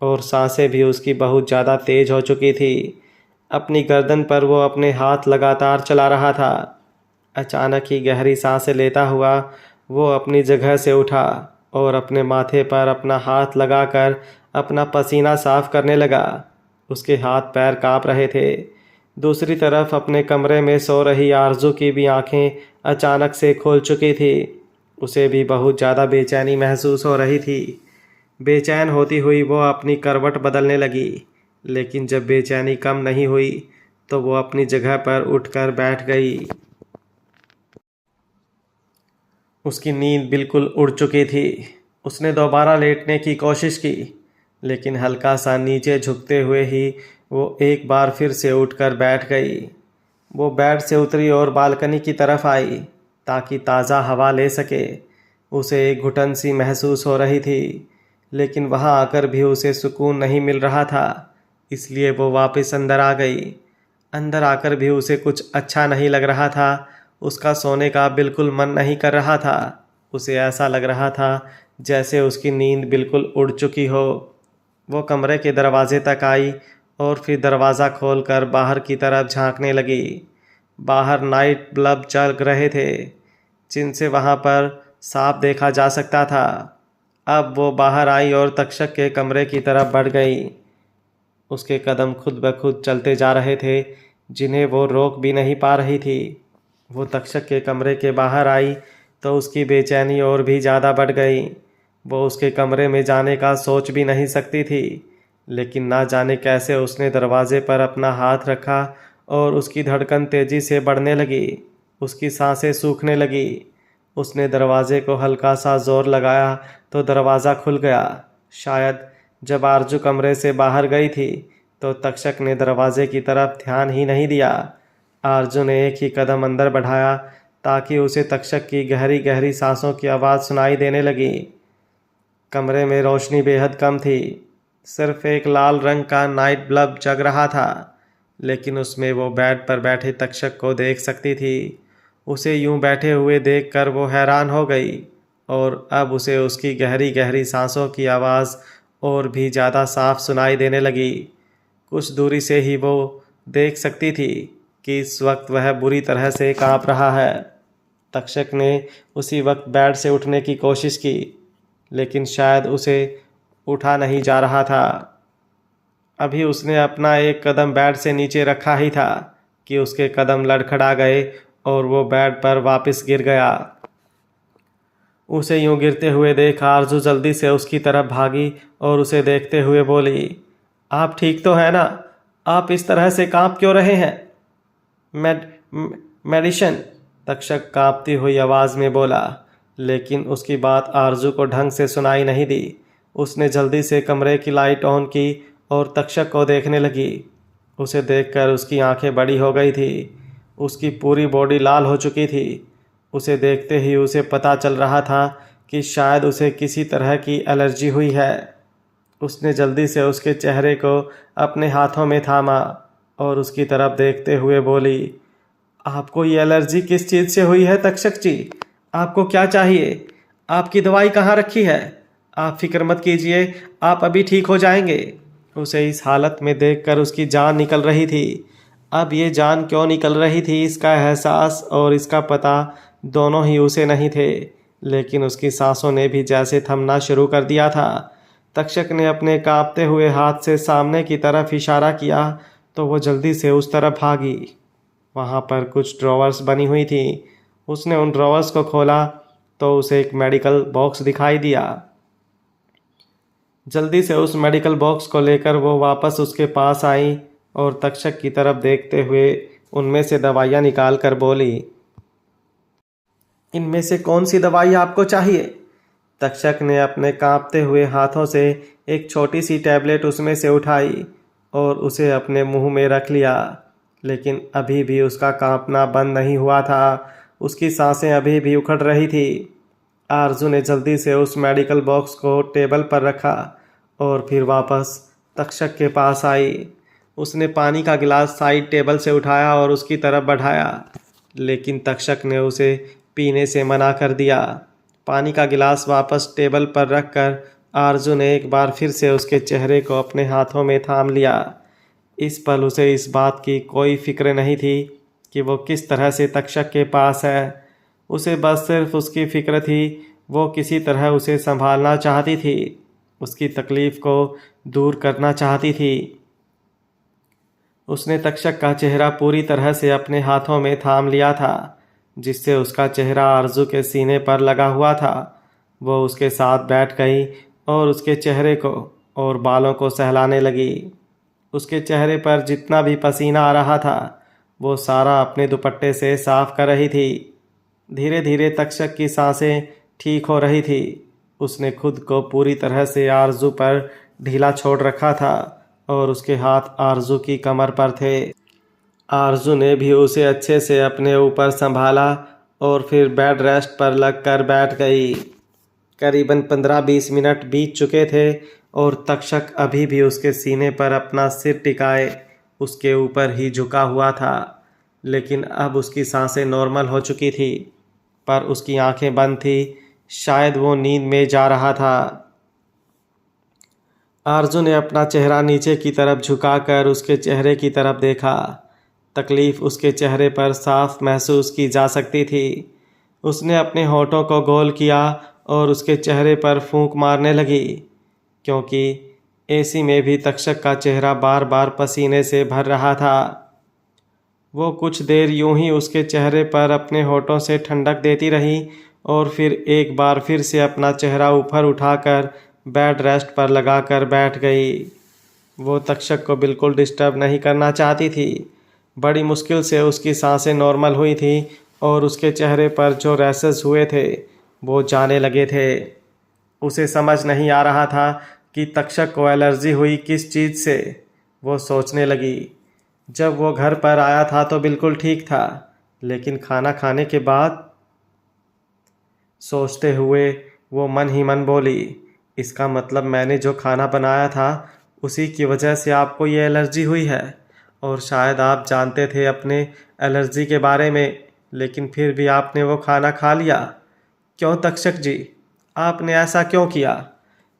और सांसें भी उसकी बहुत ज़्यादा तेज हो चुकी थी। अपनी गर्दन पर वो अपने हाथ लगातार चला रहा था। अचानक ही गहरी सांसें लेता हुआ वो अपनी जगह से उठा और अपने माथे पर अपना हाथ लगाकर अपना पसीना साफ करने लगा। उसके हाथ पैर काँप रहे थे। दूसरी तरफ अपने कमरे में सो रही आरजू की भी आंखें अचानक से खुल चुकी थी। उसे भी बहुत ज़्यादा बेचैनी महसूस हो रही थी। बेचैन होती हुई वो अपनी करवट बदलने लगी, लेकिन जब बेचैनी कम नहीं हुई तो वो अपनी जगह पर उठकर बैठ गई। उसकी नींद बिल्कुल उड़ चुकी थी। उसने दोबारा लेटने की कोशिश की, लेकिन हल्का सा नीचे झुकते हुए ही वो एक बार फिर से उठकर बैठ गई। वो बेड से उतरी और बालकनी की तरफ आई ताकि ताज़ा हवा ले सके। उसे एक घुटन सी महसूस हो रही थी, लेकिन वहाँ आकर भी उसे सुकून नहीं मिल रहा था, इसलिए वो वापस अंदर आ गई। अंदर आकर भी उसे कुछ अच्छा नहीं लग रहा था। उसका सोने का बिल्कुल मन नहीं कर रहा था। उसे ऐसा लग रहा था जैसे उसकी नींद बिल्कुल उड़ चुकी हो। वो कमरे के दरवाजे तक आई और फिर दरवाज़ा खोलकर बाहर की तरफ झांकने लगी। बाहर नाइट बल्ब जल रहे थे, जिनसे वहाँ पर साफ देखा जा सकता था। अब वो बाहर आई और तक्षक के कमरे की तरफ बढ़ गई। उसके कदम खुद ब खुद चलते जा रहे थे, जिन्हें वो रोक भी नहीं पा रही थी। वो तक्षक के कमरे के बाहर आई तो उसकी बेचैनी और भी ज़्यादा बढ़ गई। वो उसके कमरे में जाने का सोच भी नहीं सकती थी, लेकिन ना जाने कैसे उसने दरवाजे पर अपना हाथ रखा और उसकी धड़कन तेज़ी से बढ़ने लगी। उसकी सांसें सूखने लगी। उसने दरवाजे को हल्का सा जोर लगाया तो दरवाज़ा खुल गया। शायद जब आरजू कमरे से बाहर गई थी तो तक्षक ने दरवाजे की तरफ ध्यान ही नहीं दिया। आरजू ने एक ही कदम अंदर बढ़ाया ताकि उसे तक्षक की गहरी गहरी सांसों की आवाज़ सुनाई देने लगी। कमरे में रोशनी बेहद कम थी। सिर्फ एक लाल रंग का नाइट बल्ब जग रहा था, लेकिन उसमें वो बेड पर बैठे तक्षक को देख सकती थी। उसे यूं बैठे हुए देखकर वो हैरान हो गई और अब उसे उसकी गहरी गहरी सांसों की आवाज़ और भी ज़्यादा साफ सुनाई देने लगी। कुछ दूरी से ही वो देख सकती थी कि इस वक्त वह बुरी तरह से कांप रहा है। तक्षक ने उसी वक्त बेड से उठने की कोशिश की, लेकिन शायद उसे उठा नहीं जा रहा था। अभी उसने अपना एक कदम बेड से नीचे रखा ही था कि उसके कदम लड़खड़ा गए और वो बेड पर वापस गिर गया। उसे यूं गिरते हुए देख आरजू जल्दी से उसकी तरफ भागी और उसे देखते हुए बोली, आप ठीक तो है ना? आप इस तरह से कांप क्यों रहे हैं? मेड मेडिशन, तक्षक कांपती हुई आवाज़ में बोला, लेकिन उसकी बात आरजू को ढंग से सुनाई नहीं दी। उसने जल्दी से कमरे की लाइट ऑन की और तक्षक को देखने लगी। उसे देखकर उसकी आंखें बड़ी हो गई थी। उसकी पूरी बॉडी लाल हो चुकी थी। उसे देखते ही उसे पता चल रहा था कि शायद उसे किसी तरह की एलर्जी हुई है। उसने जल्दी से उसके चेहरे को अपने हाथों में थामा और उसकी तरफ देखते हुए बोली, आपको ये एलर्जी किस चीज़ से हुई है तक्षक जी? आपको क्या चाहिए? आपकी दवाई कहाँ रखी है? आप फिक्र मत कीजिए, आप अभी ठीक हो जाएंगे। उसे इस हालत में देखकर उसकी जान निकल रही थी। अब ये जान क्यों निकल रही थी, इसका एहसास और इसका पता दोनों ही उसे नहीं थे, लेकिन उसकी सांसों ने भी जैसे थमना शुरू कर दिया था। तक्षक ने अपने कांपते हुए हाथ से सामने की तरफ इशारा किया तो वो जल्दी से उस तरफ भागी। वहाँ पर कुछ ड्रॉवर्स बनी हुई थी। उसने उन ड्रॉवर्स को खोला तो उसे एक मेडिकल बॉक्स दिखाई दिया। जल्दी से उस मेडिकल बॉक्स को लेकर वो वापस उसके पास आई और तक्षक की तरफ देखते हुए उनमें से दवाइयाँ निकाल कर बोली, इनमें से कौन सी दवाई आपको चाहिए? तक्षक ने अपने कांपते हुए हाथों से एक छोटी सी टैबलेट उसमें से उठाई और उसे अपने मुंह में रख लिया, लेकिन अभी भी उसका कांपना बंद नहीं हुआ था। उसकी सांसें अभी भी उखड़ रही थी। आरजू ने जल्दी से उस मेडिकल बॉक्स को टेबल पर रखा और फिर वापस तक्षक के पास आई। उसने पानी का गिलास साइड टेबल से उठाया और उसकी तरफ बढ़ाया, लेकिन तक्षक ने उसे पीने से मना कर दिया। पानी का गिलास वापस टेबल पर रखकर आरजू ने एक बार फिर से उसके चेहरे को अपने हाथों में थाम लिया। इस पल उसे इस बात की कोई फिक्र नहीं थी कि वो किस तरह से तक्षक के पास है। उसे बस सिर्फ उसकी फिक्र थी, वो किसी तरह उसे संभालना चाहती थी, उसकी तकलीफ़ को दूर करना चाहती थी। उसने तक्षक का चेहरा पूरी तरह से अपने हाथों में थाम लिया था, जिससे उसका चेहरा आरजू के सीने पर लगा हुआ था। वो उसके साथ बैठ गई और उसके चेहरे को और बालों को सहलाने लगी। उसके चेहरे पर जितना भी पसीना आ रहा था वो सारा अपने दुपट्टे से साफ कर रही थी। धीरे धीरे तक्षक की सांसें ठीक हो रही थी। उसने खुद को पूरी तरह से आरजू पर ढीला छोड़ रखा था और उसके हाथ आरजू की कमर पर थे। आरजू ने भी उसे अच्छे से अपने ऊपर संभाला और फिर बेड रेस्ट पर लगकर बैठ गई। करीबन 15-20 मिनट बीत चुके थे और तक्षक अभी भी उसके सीने पर अपना सिर टिकाए उसके ऊपर ही झुका हुआ था, लेकिन अब उसकी सांसें नॉर्मल हो चुकी थी, पर उसकी आंखें बंद थी। शायद वो नींद में जा रहा था। आरजू ने अपना चेहरा नीचे की तरफ झुकाकर उसके चेहरे की तरफ देखा। तकलीफ़ उसके चेहरे पर साफ महसूस की जा सकती थी। उसने अपने होठों को गोल किया और उसके चेहरे पर फूंक मारने लगी, क्योंकि एसी में भी तक्षक का चेहरा बार बार पसीने से भर रहा था। वो कुछ देर यूं ही उसके चेहरे पर अपने होठों से ठंडक देती रही और फिर एक बार फिर से अपना चेहरा ऊपर उठाकर बेड रेस्ट पर लगाकर बैठ गई। वो तक्षक को बिल्कुल डिस्टर्ब नहीं करना चाहती थी। बड़ी मुश्किल से उसकी सांसें नॉर्मल हुई थी और उसके चेहरे पर जो रैशेस हुए थे वो जाने लगे थे। उसे समझ नहीं आ रहा था कि तक्षक को एलर्जी हुई किस चीज़ से। वो सोचने लगी, जब वो घर पर आया था तो बिल्कुल ठीक था, लेकिन खाना खाने के बाद। सोचते हुए वो मन ही मन बोली, इसका मतलब मैंने जो खाना बनाया था उसी की वजह से आपको ये एलर्जी हुई है, और शायद आप जानते थे अपने एलर्जी के बारे में, लेकिन फिर भी आपने वो खाना खा लिया। क्यों तक्षक जी, आपने ऐसा क्यों किया?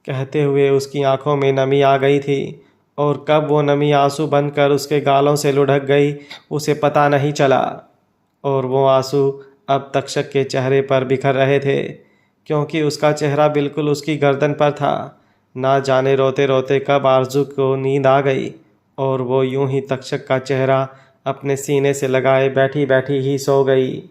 कहते हुए उसकी आंखों में नमी आ गई थी, और कब वो नमी आंसू बनकर उसके गालों से लुढ़क गई उसे पता नहीं चला। और वो आंसू अब तक्षक के चेहरे पर बिखर रहे थे, क्योंकि उसका चेहरा बिल्कुल उसकी गर्दन पर था। ना जाने रोते रोते कब आरजू को नींद आ गई और वो यूं ही तक्षक का चेहरा अपने सीने से लगाए बैठी बैठी ही सो गई।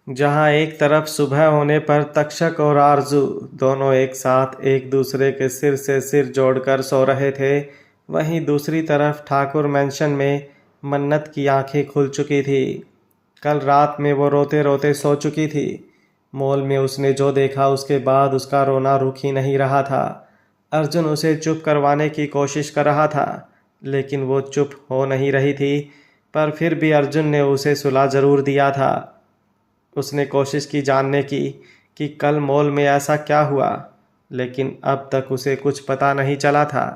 जहाँ एक तरफ सुबह होने पर तक्षक और आरजू दोनों एक साथ एक दूसरे के सिर से सिर जोड़कर सो रहे थे, वहीं दूसरी तरफ ठाकुर मैंशन में मन्नत की आंखें खुल चुकी थी। कल रात में वो रोते रोते सो चुकी थी। मॉल में उसने जो देखा उसके बाद उसका रोना रुक ही नहीं रहा था। अर्जुन उसे चुप करवाने की कोशिश कर रहा था, लेकिन वो चुप हो नहीं रही थी। पर फिर भी अर्जुन ने उसे सुला ज़रूर दिया था। उसने कोशिश की जानने की कि कल मॉल में ऐसा क्या हुआ, लेकिन अब तक उसे कुछ पता नहीं चला था।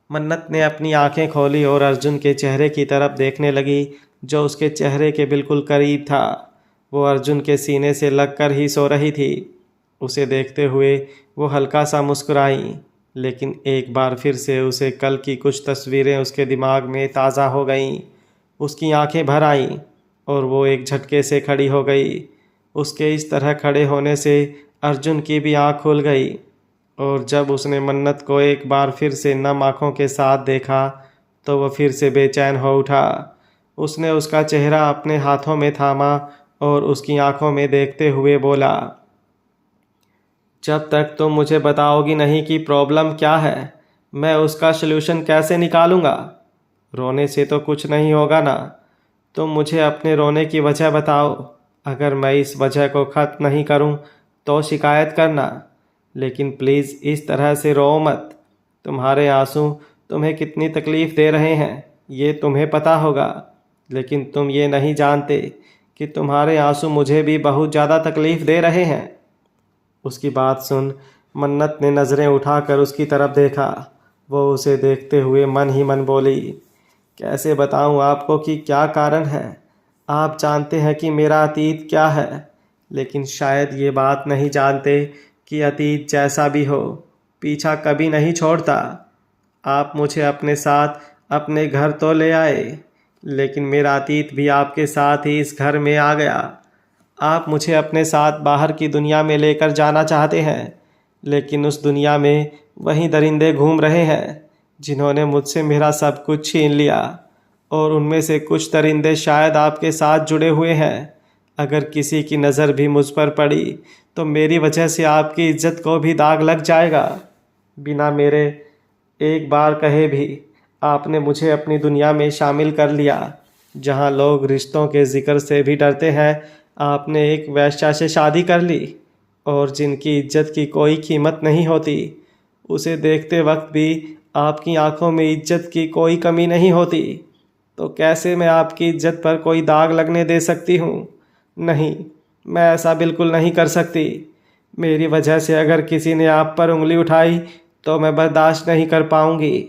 मन्नत ने अपनी आंखें खोली और अर्जुन के चेहरे की तरफ देखने लगी, जो उसके चेहरे के बिल्कुल करीब था। वो अर्जुन के सीने से लगकर ही सो रही थी। उसे देखते हुए वो हल्का सा मुस्कुराई, लेकिन एक बार फिर से उसे कल की कुछ तस्वीरें उसके दिमाग में ताज़ा हो गईं। उसकी आंखें भर आईं और वो एक झटके से खड़ी हो गई। उसके इस तरह खड़े होने से अर्जुन की भी आँख खुल गई, और जब उसने मन्नत को एक बार फिर से नम आँखों के साथ देखा तो वह फिर से बेचैन हो उठा। उसने उसका चेहरा अपने हाथों में थामा और उसकी आंखों में देखते हुए बोला, जब तक तुम मुझे बताओगी नहीं कि प्रॉब्लम क्या है, मैं उसका सलूशन कैसे निकालूंगा। रोने से तो कुछ नहीं होगा ना। तुम मुझे अपने रोने की वजह बताओ। अगर मैं इस वजह को ख़त्म नहीं करूं तो शिकायत करना, लेकिन प्लीज़ इस तरह से रो मत। तुम्हारे आंसू तुम्हें कितनी तकलीफ़ दे रहे हैं ये तुम्हें पता होगा, लेकिन तुम ये नहीं जानते कि तुम्हारे आंसू मुझे भी बहुत ज़्यादा तकलीफ़ दे रहे हैं। उसकी बात सुन मन्नत ने नज़रें उठाकर उसकी तरफ देखा। वो उसे देखते हुए मन ही मन बोली, कैसे बताऊं आपको कि क्या कारण है। आप जानते हैं कि मेरा अतीत क्या है, लेकिन शायद ये बात नहीं जानते कि अतीत जैसा भी हो पीछा कभी नहीं छोड़ता। आप मुझे अपने साथ अपने घर तो ले आए, लेकिन मेरा अतीत भी आपके साथ ही इस घर में आ गया। आप मुझे अपने साथ बाहर की दुनिया में लेकर जाना चाहते हैं, लेकिन उस दुनिया में वही दरिंदे घूम रहे हैं जिन्होंने मुझसे मेरा सब कुछ छीन लिया, और उनमें से कुछ दरिंदे शायद आपके साथ जुड़े हुए हैं। अगर किसी की नज़र भी मुझ पर पड़ी तो मेरी वजह से आपकी इज्जत को भी दाग लग जाएगा। बिना मेरे एक बार कहे भी आपने मुझे अपनी दुनिया में शामिल कर लिया, जहां लोग रिश्तों के जिक्र से भी डरते हैं। आपने एक वेश्या से शादी कर ली, और जिनकी इज्जत की कोई कीमत नहीं होती, उसे देखते वक्त भी आपकी आंखों में इज्जत की कोई कमी नहीं होती। तो कैसे मैं आपकी इज्जत पर कोई दाग लगने दे सकती हूँ। नहीं, मैं ऐसा बिल्कुल नहीं कर सकती। मेरी वजह से अगर किसी ने आप पर उंगली उठाई तो मैं बर्दाश्त नहीं कर पाऊँगी।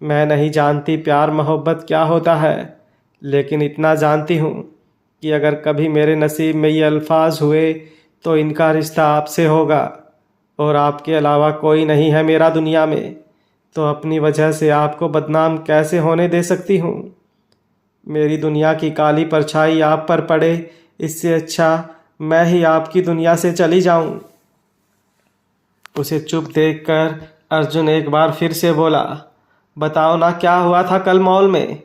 मैं नहीं जानती प्यार मोहब्बत क्या होता है, लेकिन इतना जानती हूँ कि अगर कभी मेरे नसीब में ये अल्फाज हुए तो इनका रिश्ता आपसे होगा, और आपके अलावा कोई नहीं है मेरा दुनिया में। तो अपनी वजह से आपको बदनाम कैसे होने दे सकती हूँ। मेरी दुनिया की काली परछाई आप पर पड़े, इससे अच्छा मैं ही आपकी दुनिया से चली जाऊँ। उसे चुप देखकर अर्जुन एक बार फिर से बोला, बताओ ना क्या हुआ था कल मॉल में।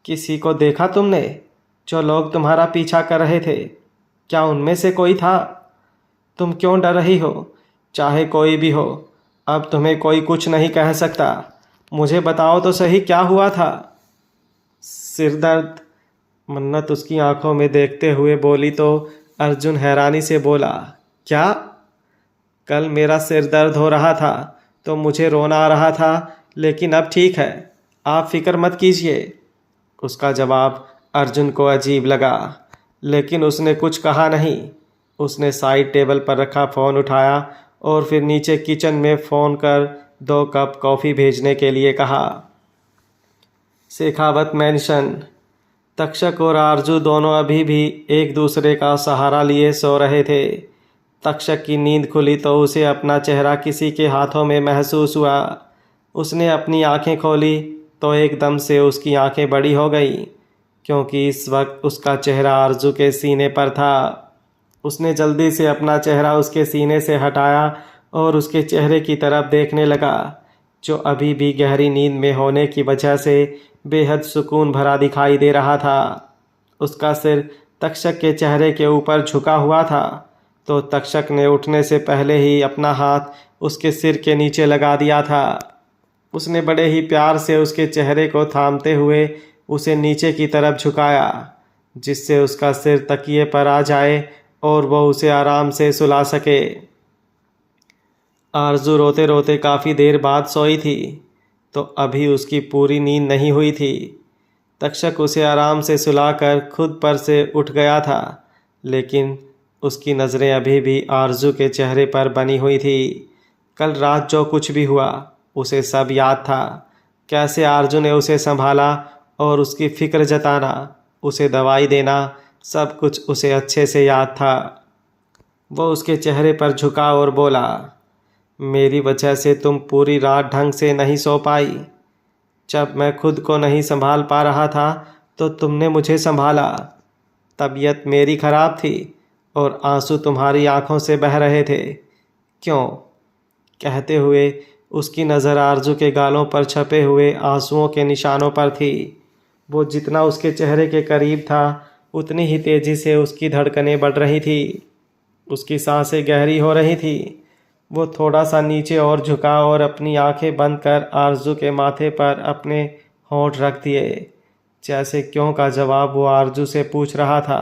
किसी को देखा तुमने? जो लोग तुम्हारा पीछा कर रहे थे, क्या उनमें से कोई था? तुम क्यों डर रही हो? चाहे कोई भी हो, अब तुम्हें कोई कुछ नहीं कह सकता। मुझे बताओ तो सही क्या हुआ था। सिर दर्द, मन्नत उसकी आंखों में देखते हुए बोली तो अर्जुन हैरानी से बोला, क्या? कल मेरा सिर दर्द हो रहा था तो मुझे रोना आ रहा था, लेकिन अब ठीक है, आप फिक्र मत कीजिए। उसका जवाब अर्जुन को अजीब लगा, लेकिन उसने कुछ कहा नहीं। उसने साइड टेबल पर रखा फ़ोन उठाया और फिर नीचे किचन में फ़ोन कर 2 कप कॉफ़ी भेजने के लिए कहा। शेखावत मैंशन। तक्षक और आरजू दोनों अभी भी एक दूसरे का सहारा लिए सो रहे थे। तक्षक की नींद खुली तो उसे अपना चेहरा किसी के हाथों में महसूस हुआ। उसने अपनी आंखें खोली तो एकदम से उसकी आंखें बड़ी हो गईं, क्योंकि इस वक्त उसका चेहरा आरजू के सीने पर था। उसने जल्दी से अपना चेहरा उसके सीने से हटाया और उसके चेहरे की तरफ देखने लगा, जो अभी भी गहरी नींद में होने की वजह से बेहद सुकून भरा दिखाई दे रहा था। उसका सिर तक्षक के चेहरे के ऊपर झुका हुआ था, तो तक्षक ने उठने से पहले ही अपना हाथ उसके सिर के नीचे लगा दिया था। उसने बड़े ही प्यार से उसके चेहरे को थामते हुए उसे नीचे की तरफ झुकाया, जिससे उसका सिर तकिए पर आ जाए और वह उसे आराम से सुला सके। आरजू रोते रोते काफ़ी देर बाद सोई थी, तो अभी उसकी पूरी नींद नहीं हुई थी। तक्षक उसे आराम से सुलाकर खुद पर से उठ गया था, लेकिन उसकी नज़रें अभी भी आरजू के चेहरे पर बनी हुई थी। कल रात जो कुछ भी हुआ उसे सब याद था। कैसे आरजू ने उसे संभाला और उसकी फ़िक्र जताना, उसे दवाई देना, सब कुछ उसे अच्छे से याद था। वो उसके चेहरे पर झुका और बोला, मेरी वजह से तुम पूरी रात ढंग से नहीं सो पाई। जब मैं खुद को नहीं संभाल पा रहा था तो तुमने मुझे संभाला। तबीयत मेरी खराब थी और आंसू तुम्हारी आंखों से बह रहे थे। क्यों? कहते हुए उसकी नज़र आरजू के गालों पर छपे हुए आंसुओं के निशानों पर थी। वो जितना उसके चेहरे के करीब था उतनी ही तेज़ी से उसकी धड़कनें बढ़ रही थी। उसकी सांसें गहरी हो रही थी। वो थोड़ा सा नीचे और झुका और अपनी आंखें बंद कर आरजू के माथे पर अपने होंठ रख दिए। जैसे क्यों का जवाब वो आरजू से पूछ रहा था।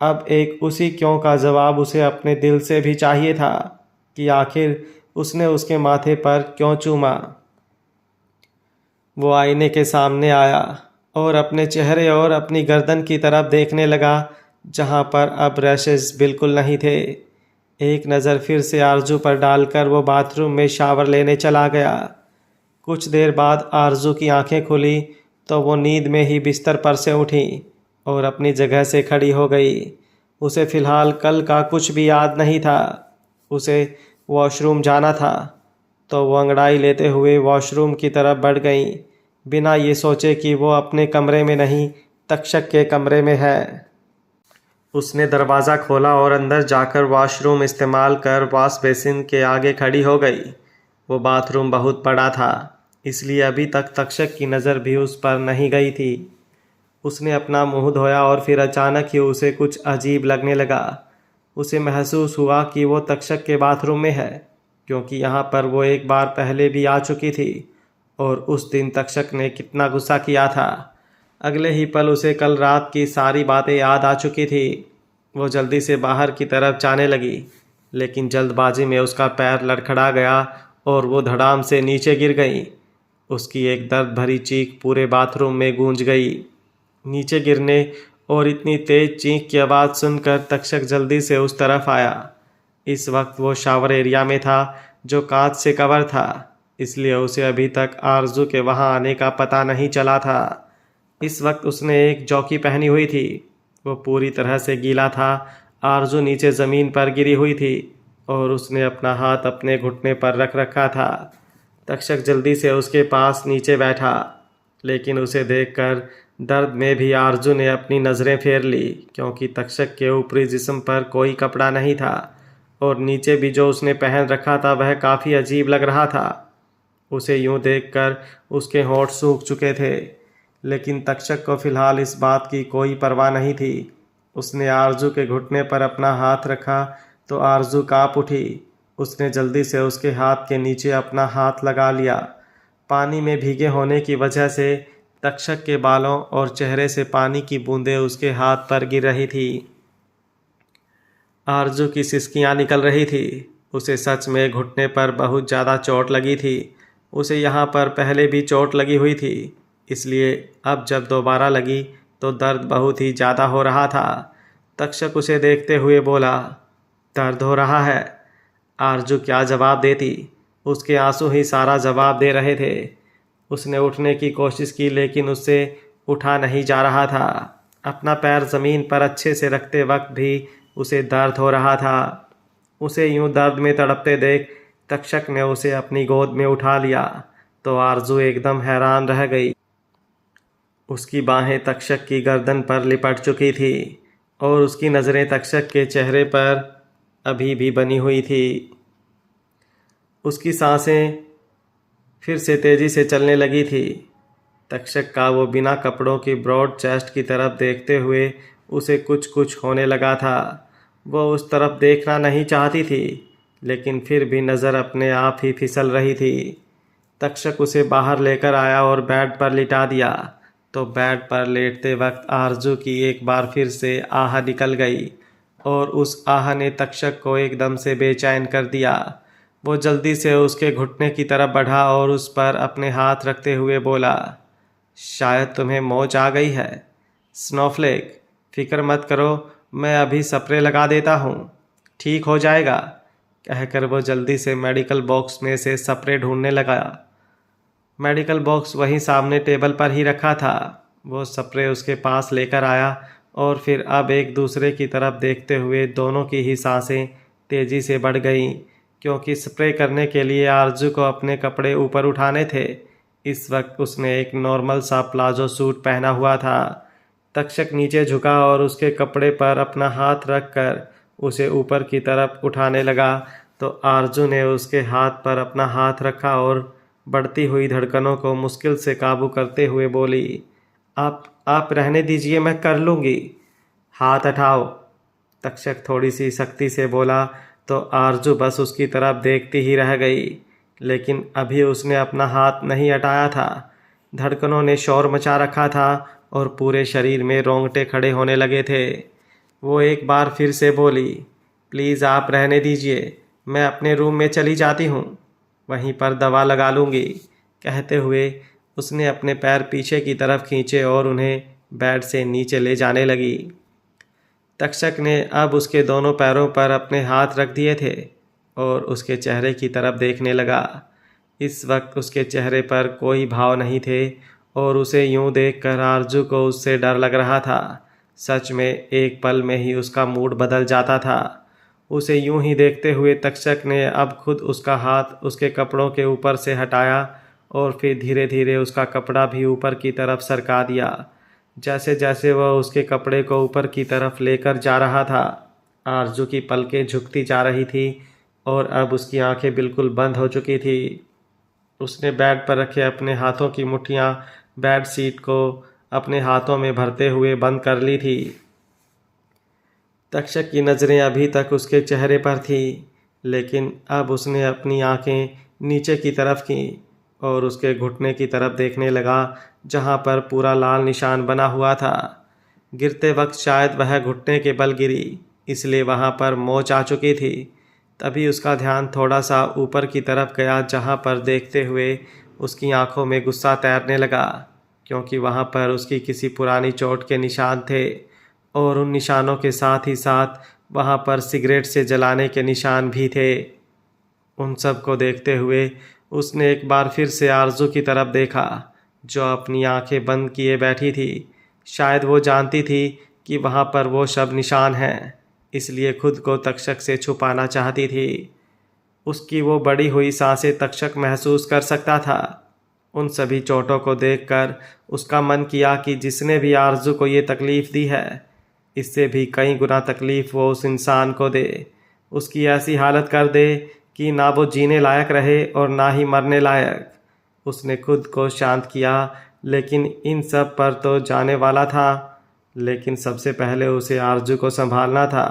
अब एक उसी क्यों का जवाब उसे अपने दिल से भी चाहिए था कि आखिर उसने उसके माथे पर क्यों चूमा। वो आईने के सामने आया और अपने चेहरे और अपनी गर्दन की तरफ देखने लगा, जहाँ पर अब रैशेस बिल्कुल नहीं थे। एक नज़र फिर से आरजू पर डालकर वो बाथरूम में शावर लेने चला गया। कुछ देर बाद आरजू की आंखें खुली तो वो नींद में ही बिस्तर पर से उठी और अपनी जगह से खड़ी हो गई। उसे फ़िलहाल कल का कुछ भी याद नहीं था। उसे वॉशरूम जाना था, तो वो अंगड़ाई लेते हुए वॉशरूम की तरफ बढ़ गई, बिना ये सोचे कि वो अपने कमरे में नहीं, तक्षक के कमरे में है। उसने दरवाज़ा खोला और अंदर जाकर वॉशरूम इस्तेमाल कर वॉश बेसिन के आगे खड़ी हो गई। वो बाथरूम बहुत बड़ा था, इसलिए अभी तक तक्षक की नज़र भी उस पर नहीं गई थी। उसने अपना मुंह धोया और फिर अचानक ही उसे कुछ अजीब लगने लगा। उसे महसूस हुआ कि वो तक्षक के बाथरूम में है, क्योंकि यहाँ पर वो एक बार पहले भी आ चुकी थी और उस दिन तक्षक ने कितना गुस्सा किया था। अगले ही पल उसे कल रात की सारी बातें याद आ चुकी थी। वो जल्दी से बाहर की तरफ जाने लगी, लेकिन जल्दबाजी में उसका पैर लड़खड़ा गया और वो धड़ाम से नीचे गिर गई। उसकी एक दर्द भरी चीख पूरे बाथरूम में गूंज गई। नीचे गिरने और इतनी तेज चीख की आवाज़ सुनकर तक्षक जल्दी से उस तरफ आया। इस वक्त वो शावर एरिया में था, जो कांच से कवर था, इसलिए उसे अभी तक आरजू के वहाँ आने का पता नहीं चला था। इस वक्त उसने एक जॉकी पहनी हुई थी। वो पूरी तरह से गीला था। आरजू नीचे ज़मीन पर गिरी हुई थी और उसने अपना हाथ अपने घुटने पर रख रखा था। तक्षक जल्दी से उसके पास नीचे बैठा, लेकिन उसे देखकर दर्द में भी आरजू ने अपनी नज़रें फेर ली, क्योंकि तक्षक के ऊपरी जिस्म पर कोई कपड़ा नहीं था और नीचे भी जो उसने पहन रखा था वह काफ़ी अजीब लग रहा था। उसे यूं देखकर उसके होंठ सूख चुके थे, लेकिन तक्षक को फिलहाल इस बात की कोई परवाह नहीं थी। उसने आरजू के घुटने पर अपना हाथ रखा तो आरजू काँप उठी। उसने जल्दी से उसके हाथ के नीचे अपना हाथ लगा लिया। पानी में भीगे होने की वजह से तक्षक के बालों और चेहरे से पानी की बूंदें उसके हाथ पर गिर रही थी। आरजू की सिसकियां निकल रही थी। उसे सच में घुटने पर बहुत ज़्यादा चोट लगी थी। उसे यहाँ पर पहले भी चोट लगी हुई थी, इसलिए अब जब दोबारा लगी तो दर्द बहुत ही ज़्यादा हो रहा था। तक्षक उसे देखते हुए बोला, दर्द हो रहा है? आरजू क्या जवाब देती? उसके आंसू ही सारा जवाब दे रहे थे। उसने उठने की कोशिश की, लेकिन उससे उठा नहीं जा रहा था। अपना पैर ज़मीन पर अच्छे से रखते वक्त भी उसे दर्द हो रहा था। उसे यूं दर्द में तड़पते देख तक्षक ने उसे अपनी गोद में उठा लिया तो आरजू एकदम हैरान रह गई। उसकी बाहें तक्षक की गर्दन पर लिपट चुकी थी और उसकी नज़रें तक्षक के चेहरे पर अभी भी बनी हुई थी। उसकी सांसें फिर से तेज़ी से चलने लगी थी। तक्षक का वो बिना कपड़ों की ब्रॉड चेस्ट की तरफ देखते हुए उसे कुछ कुछ होने लगा था। वो उस तरफ देखना नहीं चाहती थी, लेकिन फिर भी नज़र अपने आप ही फिसल रही थी। तक्षक उसे बाहर लेकर आया और बेड पर लिटा दिया तो बेड पर लेटते वक्त आरजू की एक बार फिर से आह निकल गई और उस आह ने तक्षक को एकदम से बेचैन कर दिया। वो जल्दी से उसके घुटने की तरफ बढ़ा और उस पर अपने हाथ रखते हुए बोला, शायद तुम्हें मौज आ गई है स्नोफ्लेक, फिक्र मत करो, मैं अभी स्प्रे लगा देता हूँ, ठीक हो जाएगा। कहकर वो जल्दी से मेडिकल बॉक्स में से स्प्रे ढूंढने लगा। मेडिकल बॉक्स वहीं सामने टेबल पर ही रखा था। वो स्प्रे उसके पास लेकर आया और फिर अब एक दूसरे की तरफ देखते हुए दोनों की ही सांसें तेज़ी से बढ़ गईं, क्योंकि स्प्रे करने के लिए आरजू को अपने कपड़े ऊपर उठाने थे। इस वक्त उसने एक नॉर्मल सा प्लाजो सूट पहना हुआ था। तक्षक नीचे झुका और उसके कपड़े पर अपना हाथ रख कर उसे ऊपर की तरफ उठाने लगा तो आरजू ने उसके हाथ पर अपना हाथ रखा और बढ़ती हुई धड़कनों को मुश्किल से काबू करते हुए बोली, आप रहने दीजिए, मैं कर लूँगी, हाथ हटाओ। तक्षक थोड़ी सी सख्ती से बोला तो आरजू बस उसकी तरफ देखती ही रह गई, लेकिन अभी उसने अपना हाथ नहीं हटाया था। धड़कनों ने शोर मचा रखा था और पूरे शरीर में रोंगटे खड़े होने लगे थे। वो एक बार फिर से बोली, प्लीज़ आप रहने दीजिए, मैं अपने रूम में चली जाती हूँ, वहीं पर दवा लगा लूँगी। कहते हुए उसने अपने पैर पीछे की तरफ खींचे और उन्हें बेड से नीचे ले जाने लगी। तक्षक ने अब उसके दोनों पैरों पर अपने हाथ रख दिए थे और उसके चेहरे की तरफ देखने लगा। इस वक्त उसके चेहरे पर कोई भाव नहीं थे और उसे यूं देखकर आरजू को उससे डर लग रहा था। सच में एक पल में ही उसका मूड बदल जाता था। उसे यूं ही देखते हुए तक्षक ने अब खुद उसका हाथ उसके कपड़ों के ऊपर से हटाया और फिर धीरे धीरे उसका कपड़ा भी ऊपर की तरफ सरका दिया। जैसे जैसे वह उसके कपड़े को ऊपर की तरफ लेकर जा रहा था, आरजू की पलकें झुकती जा रही थी और अब उसकी आंखें बिल्कुल बंद हो चुकी थी। उसने बेड पर रखे अपने हाथों की मुट्ठियां बेड शीट को अपने हाथों में भरते हुए बंद कर ली थी। तक्षक की नज़रें अभी तक उसके चेहरे पर थी, लेकिन अब उसने अपनी आंखें नीचे की तरफ की और उसके घुटने की तरफ देखने लगा, जहां पर पूरा लाल निशान बना हुआ था। गिरते वक्त शायद वह घुटने के बल गिरी, इसलिए वहां पर मोच आ चुकी थी। तभी उसका ध्यान थोड़ा सा ऊपर की तरफ गया, जहां पर देखते हुए उसकी आंखों में गुस्सा तैरने लगा, क्योंकि वहां पर उसकी किसी पुरानी चोट के निशान थे और उन निशानों के साथ ही साथ वहां पर सिगरेट से जलाने के निशान भी थे। उन सब को देखते हुए उसने एक बार फिर से आरजू की तरफ देखा, जो अपनी आंखें बंद किए बैठी थी। शायद वो जानती थी कि वहाँ पर वो शब निशान हैं, इसलिए खुद को तक्षक से छुपाना चाहती थी। उसकी वो बड़ी हुई सांसें तक्षक महसूस कर सकता था। उन सभी चोटों को देखकर उसका मन किया कि जिसने भी आरजू को ये तकलीफ़ दी है, इससे भी कई गुना तकलीफ़ वो उस इंसान को दे, उसकी ऐसी हालत कर दे कि ना वो जीने लायक रहे और ना ही मरने लायक। उसने खुद को शांत किया, लेकिन इन सब पर तो जाने वाला था, लेकिन सबसे पहले उसे आरजू को संभालना था।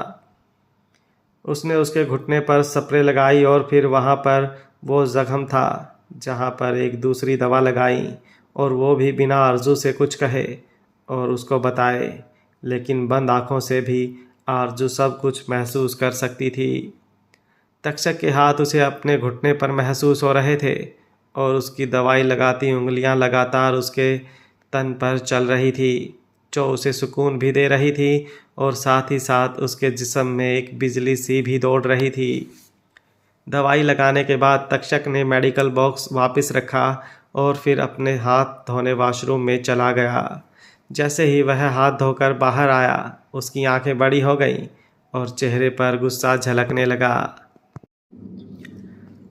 उसने उसके घुटने पर स्प्रे लगाई और फिर वहाँ पर वो जख्म था जहाँ पर एक दूसरी दवा लगाई, और वो भी बिना आरजू से कुछ कहे और उसको बताए, लेकिन बंद आँखों से भी आरजू सब कुछ महसूस कर सकती थी। तक्षक के हाथ उसे अपने घुटने पर महसूस हो रहे थे और उसकी दवाई लगाती उंगलियां लगातार उसके तन पर चल रही थी, जो उसे सुकून भी दे रही थी और साथ ही साथ उसके जिस्म में एक बिजली सी भी दौड़ रही थी। दवाई लगाने के बाद तक्षक ने मेडिकल बॉक्स वापस रखा और फिर अपने हाथ धोने वॉशरूम में चला गया। जैसे ही वह हाथ धोकर बाहर आया, उसकी आंखें बड़ी हो गईं और चेहरे पर गुस्सा झलकने लगा।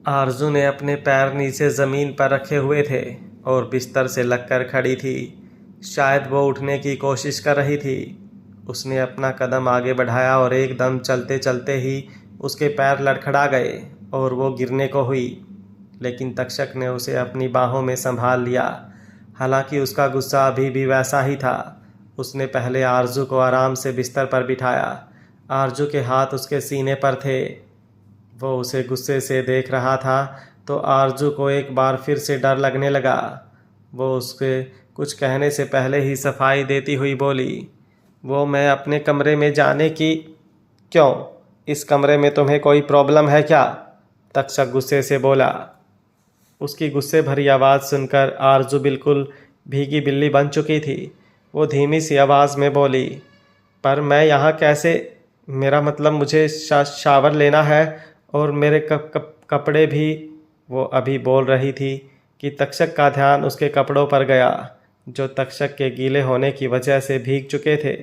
आरजू ने अपने पैर नीचे ज़मीन पर रखे हुए थे और बिस्तर से लगकर खड़ी थी। शायद वो उठने की कोशिश कर रही थी। उसने अपना कदम आगे बढ़ाया और एकदम चलते चलते ही उसके पैर लड़खड़ा गए और वो गिरने को हुई, लेकिन तक्षक ने उसे अपनी बाहों में संभाल लिया। हालांकि उसका गुस्सा अभी भी वैसा ही था। उसने पहले आरजू को आराम से बिस्तर पर बिठाया। आरजू के हाथ उसके सीने पर थे। वो उसे गुस्से से देख रहा था, तो आरजू को एक बार फिर से डर लगने लगा। वो उसके कुछ कहने से पहले ही सफाई देती हुई बोली, वो मैं अपने कमरे में जाने की। क्यों, इस कमरे में तुम्हें कोई प्रॉब्लम है क्या? तक्षक गुस्से से बोला। उसकी गुस्से भरी आवाज़ सुनकर आरजू बिल्कुल भीगी बिल्ली बन चुकी थी। वो धीमी सी आवाज़ में बोली, पर मैं यहाँ कैसे? मेरा मतलब मुझे शावर लेना है और मेरे कपड़े भी। वो अभी बोल रही थी कि तक्षक का ध्यान उसके कपड़ों पर गया, जो तक्षक के गीले होने की वजह से भीग चुके थे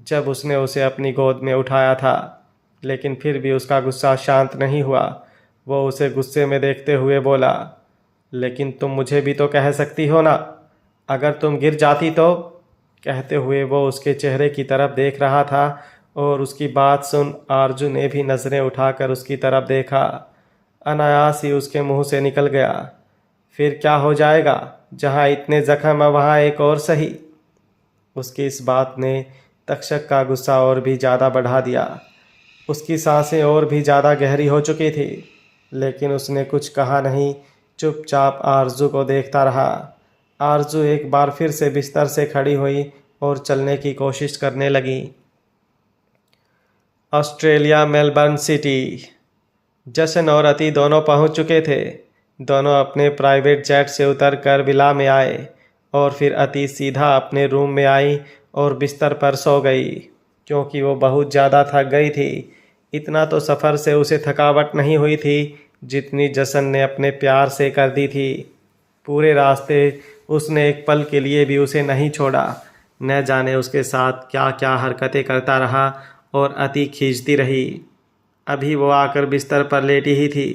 जब उसने उसे अपनी गोद में उठाया था। लेकिन फिर भी उसका गुस्सा शांत नहीं हुआ। वो उसे गुस्से में देखते हुए बोला, लेकिन तुम मुझे भी तो कह सकती हो ना, अगर तुम गिर जाती तो। कहते हुए वो उसके चेहरे की तरफ देख रहा था और उसकी बात सुन आरजू ने भी नज़रें उठाकर उसकी तरफ देखा। अनायास ही उसके मुंह से निकल गया, फिर क्या हो जाएगा, जहाँ इतने जख्म है वहाँ एक और सही। उसकी इस बात ने तक्षक का गुस्सा और भी ज़्यादा बढ़ा दिया। उसकी सांसें और भी ज़्यादा गहरी हो चुकी थी, लेकिन उसने कुछ कहा नहीं, चुपचाप आरजू को देखता रहा। आरजू एक बार फिर से बिस्तर से खड़ी हुई और चलने की कोशिश करने लगी। Australia Melbourne city. जशन और अति दोनों पहुंच चुके थे। दोनों अपने प्राइवेट जेट से उतरकर विला में आए और फिर अति सीधा अपने रूम में आई और बिस्तर पर सो गई, क्योंकि वो बहुत ज़्यादा थक गई थी। इतना तो सफ़र से उसे थकावट नहीं हुई थी जितनी जसन ने अपने प्यार से कर दी थी। पूरे रास्ते उसने एक पल के लिए भी उसे नहीं छोड़ा। न जाने उसके साथ क्या क्या हरकतें करता रहा और अति खींचती रही। अभी वो आकर बिस्तर पर लेटी ही थी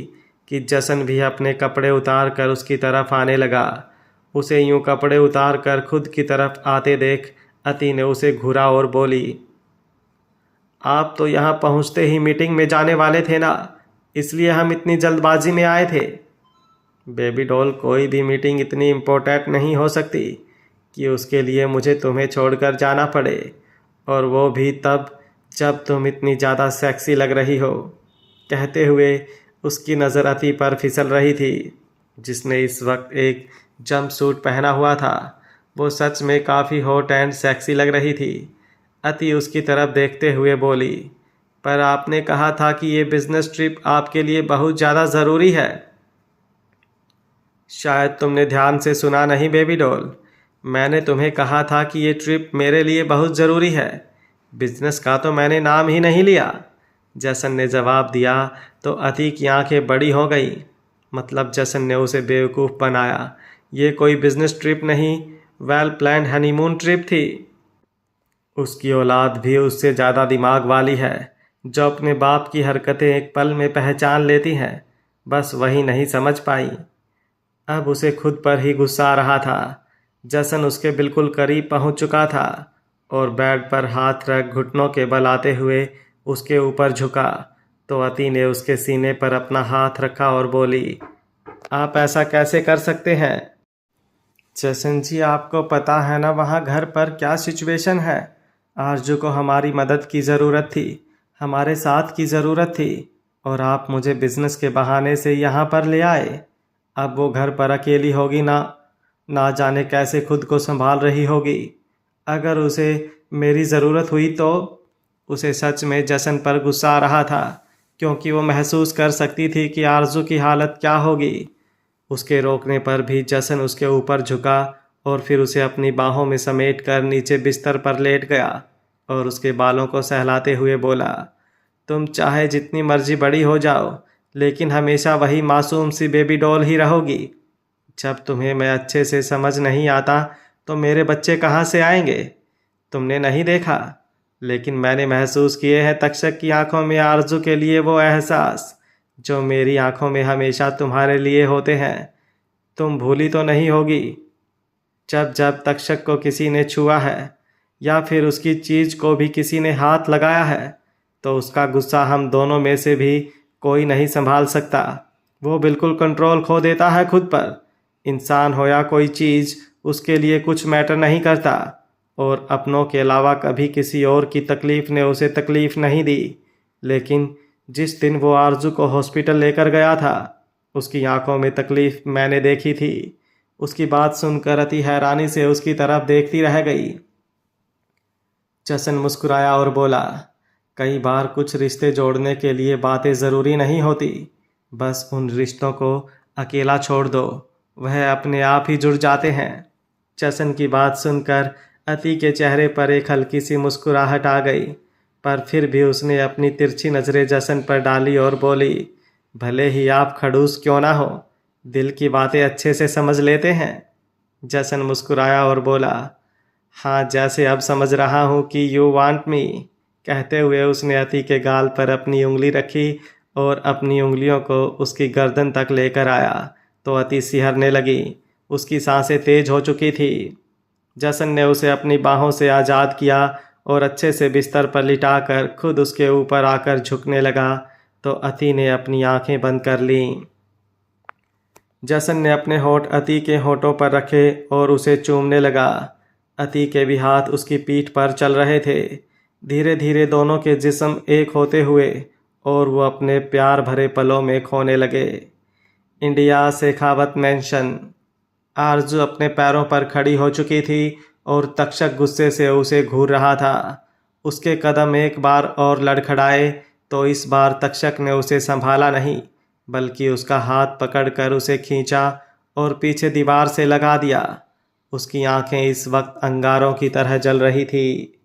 कि जसन भी अपने कपड़े उतार कर उसकी तरफ आने लगा। उसे यूं कपड़े उतार कर खुद की तरफ आते देख अति ने उसे घूरा और बोली, आप तो यहाँ पहुँचते ही मीटिंग में जाने वाले थे ना, इसलिए हम इतनी जल्दबाजी में आए थे। बेबी डॉल, कोई भी मीटिंग इतनी इम्पोर्टेंट नहीं हो सकती कि उसके लिए मुझे तुम्हें छोड़कर जाना पड़े, और वो भी तब जब तुम इतनी ज़्यादा सेक्सी लग रही हो। कहते हुए उसकी नज़र अति पर फिसल रही थी, जिसने इस वक्त एक जंप सूट पहना हुआ था। वो सच में काफ़ी हॉट एंड सेक्सी लग रही थी। अति उसकी तरफ देखते हुए बोली, पर आपने कहा था कि ये बिज़नेस ट्रिप आपके लिए बहुत ज़्यादा ज़रूरी है। शायद तुमने ध्यान से सुना नहीं बेबी डॉल, मैंने तुम्हें कहा था कि ये ट्रिप मेरे लिए बहुत ज़रूरी है। बिजनेस का तो मैंने नाम ही नहीं लिया। जसन ने जवाब दिया तो अति की आंखें बड़ी हो गई। मतलब जसन ने उसे बेवकूफ़ बनाया। ये कोई बिजनेस ट्रिप नहीं, वेल प्लान्ड हनीमून ट्रिप थी। उसकी औलाद भी उससे ज़्यादा दिमाग वाली है, जो अपने बाप की हरकतें एक पल में पहचान लेती हैं। बस वही नहीं समझ पाई। अब उसे खुद पर ही गुस्सा आ रहा था। जसन उसके बिल्कुल करीब पहुंच चुका था और बेड पर हाथ रख घुटनों के बल आते हुए उसके ऊपर झुका, तो अति ने उसके सीने पर अपना हाथ रखा और बोली, आप ऐसा कैसे कर सकते हैं? जसन जी, आपको पता है ना वहाँ घर पर क्या सिचुएशन है। आरजू को हमारी मदद की ज़रूरत थी, हमारे साथ की ज़रूरत थी, और आप मुझे बिजनेस के बहाने से यहाँ पर ले आए। अब वो घर पर अकेली होगी ना जाने कैसे खुद को संभाल रही होगी। अगर उसे मेरी ज़रूरत हुई तो। उसे सच में जसन पर गुस्सा आ रहा था, क्योंकि वो महसूस कर सकती थी कि आरजू की हालत क्या होगी। उसके रोकने पर भी जसन उसके ऊपर झुका और फिर उसे अपनी बाहों में समेट कर नीचे बिस्तर पर लेट गया और उसके बालों को सहलाते हुए बोला, तुम चाहे जितनी मर्जी बड़ी हो जाओ, लेकिन हमेशा वही मासूम सी बेबी डॉल ही रहोगी। जब तुम्हें मैं अच्छे से समझ नहीं आता तो मेरे बच्चे कहाँ से आएंगे? तुमने नहीं देखा, लेकिन मैंने महसूस किए हैं तक्षक की आंखों में आरजू के लिए वो एहसास जो मेरी आंखों में हमेशा तुम्हारे लिए होते हैं। तुम भूली तो नहीं होगी। जब जब तक्षक को किसी ने छुआ है या फिर उसकी चीज़ को भी किसी ने हाथ लगाया है, तो उसका गुस्सा हम दोनों में से भी कोई नहीं संभाल सकता। वो बिल्कुल कंट्रोल खो देता है खुद पर। इंसान हो या कोई चीज़, उसके लिए कुछ मैटर नहीं करता, और अपनों के अलावा कभी किसी और की तकलीफ़ ने उसे तकलीफ़ नहीं दी। लेकिन जिस दिन वो आरजू को हॉस्पिटल लेकर गया था, उसकी आंखों में तकलीफ मैंने देखी थी। उसकी बात सुनकर अति हैरानी से उसकी तरफ देखती रह गई। जसन मुस्कुराया और बोला, कई बार कुछ रिश्ते जोड़ने के लिए बातें ज़रूरी नहीं होती, बस उन रिश्तों को अकेला छोड़ दो, वह अपने आप ही जुड़ जाते हैं। जसन की बात सुनकर अति के चेहरे पर एक हल्की सी मुस्कुराहट आ गई, पर फिर भी उसने अपनी तिरछी नज़रें जसन पर डाली और बोली, भले ही आप खड़ूस क्यों ना हो, दिल की बातें अच्छे से समझ लेते हैं। जसन मुस्कुराया और बोला, हाँ, जैसे अब समझ रहा हूँ कि यू वांट मी। कहते हुए उसने अति के गाल पर अपनी उंगली रखी और अपनी उंगलियों को उसकी गर्दन तक लेकर आया तो अति सिहरने लगी। उसकी सांसें तेज हो चुकी थी। जसन ने उसे अपनी बाहों से आज़ाद किया और अच्छे से बिस्तर पर लिटाकर खुद उसके ऊपर आकर झुकने लगा तो अति ने अपनी आंखें बंद कर लीं। जसन ने अपने होंठ अति के होंठों पर रखे और उसे चूमने लगा। अति के भी हाथ उसकी पीठ पर चल रहे थे। धीरे धीरे दोनों के जिस्म एक होते हुए और वो अपने प्यार भरे पलों में खोने लगे। India Shekhawat mention. आरजू अपने पैरों पर खड़ी हो चुकी थी और तक्षक गुस्से से उसे घूर रहा था। उसके कदम एक बार और लड़खड़ाए तो इस बार तक्षक ने उसे संभाला नहीं, बल्कि उसका हाथ पकड़कर उसे खींचा और पीछे दीवार से लगा दिया। उसकी आंखें इस वक्त अंगारों की तरह जल रही थी।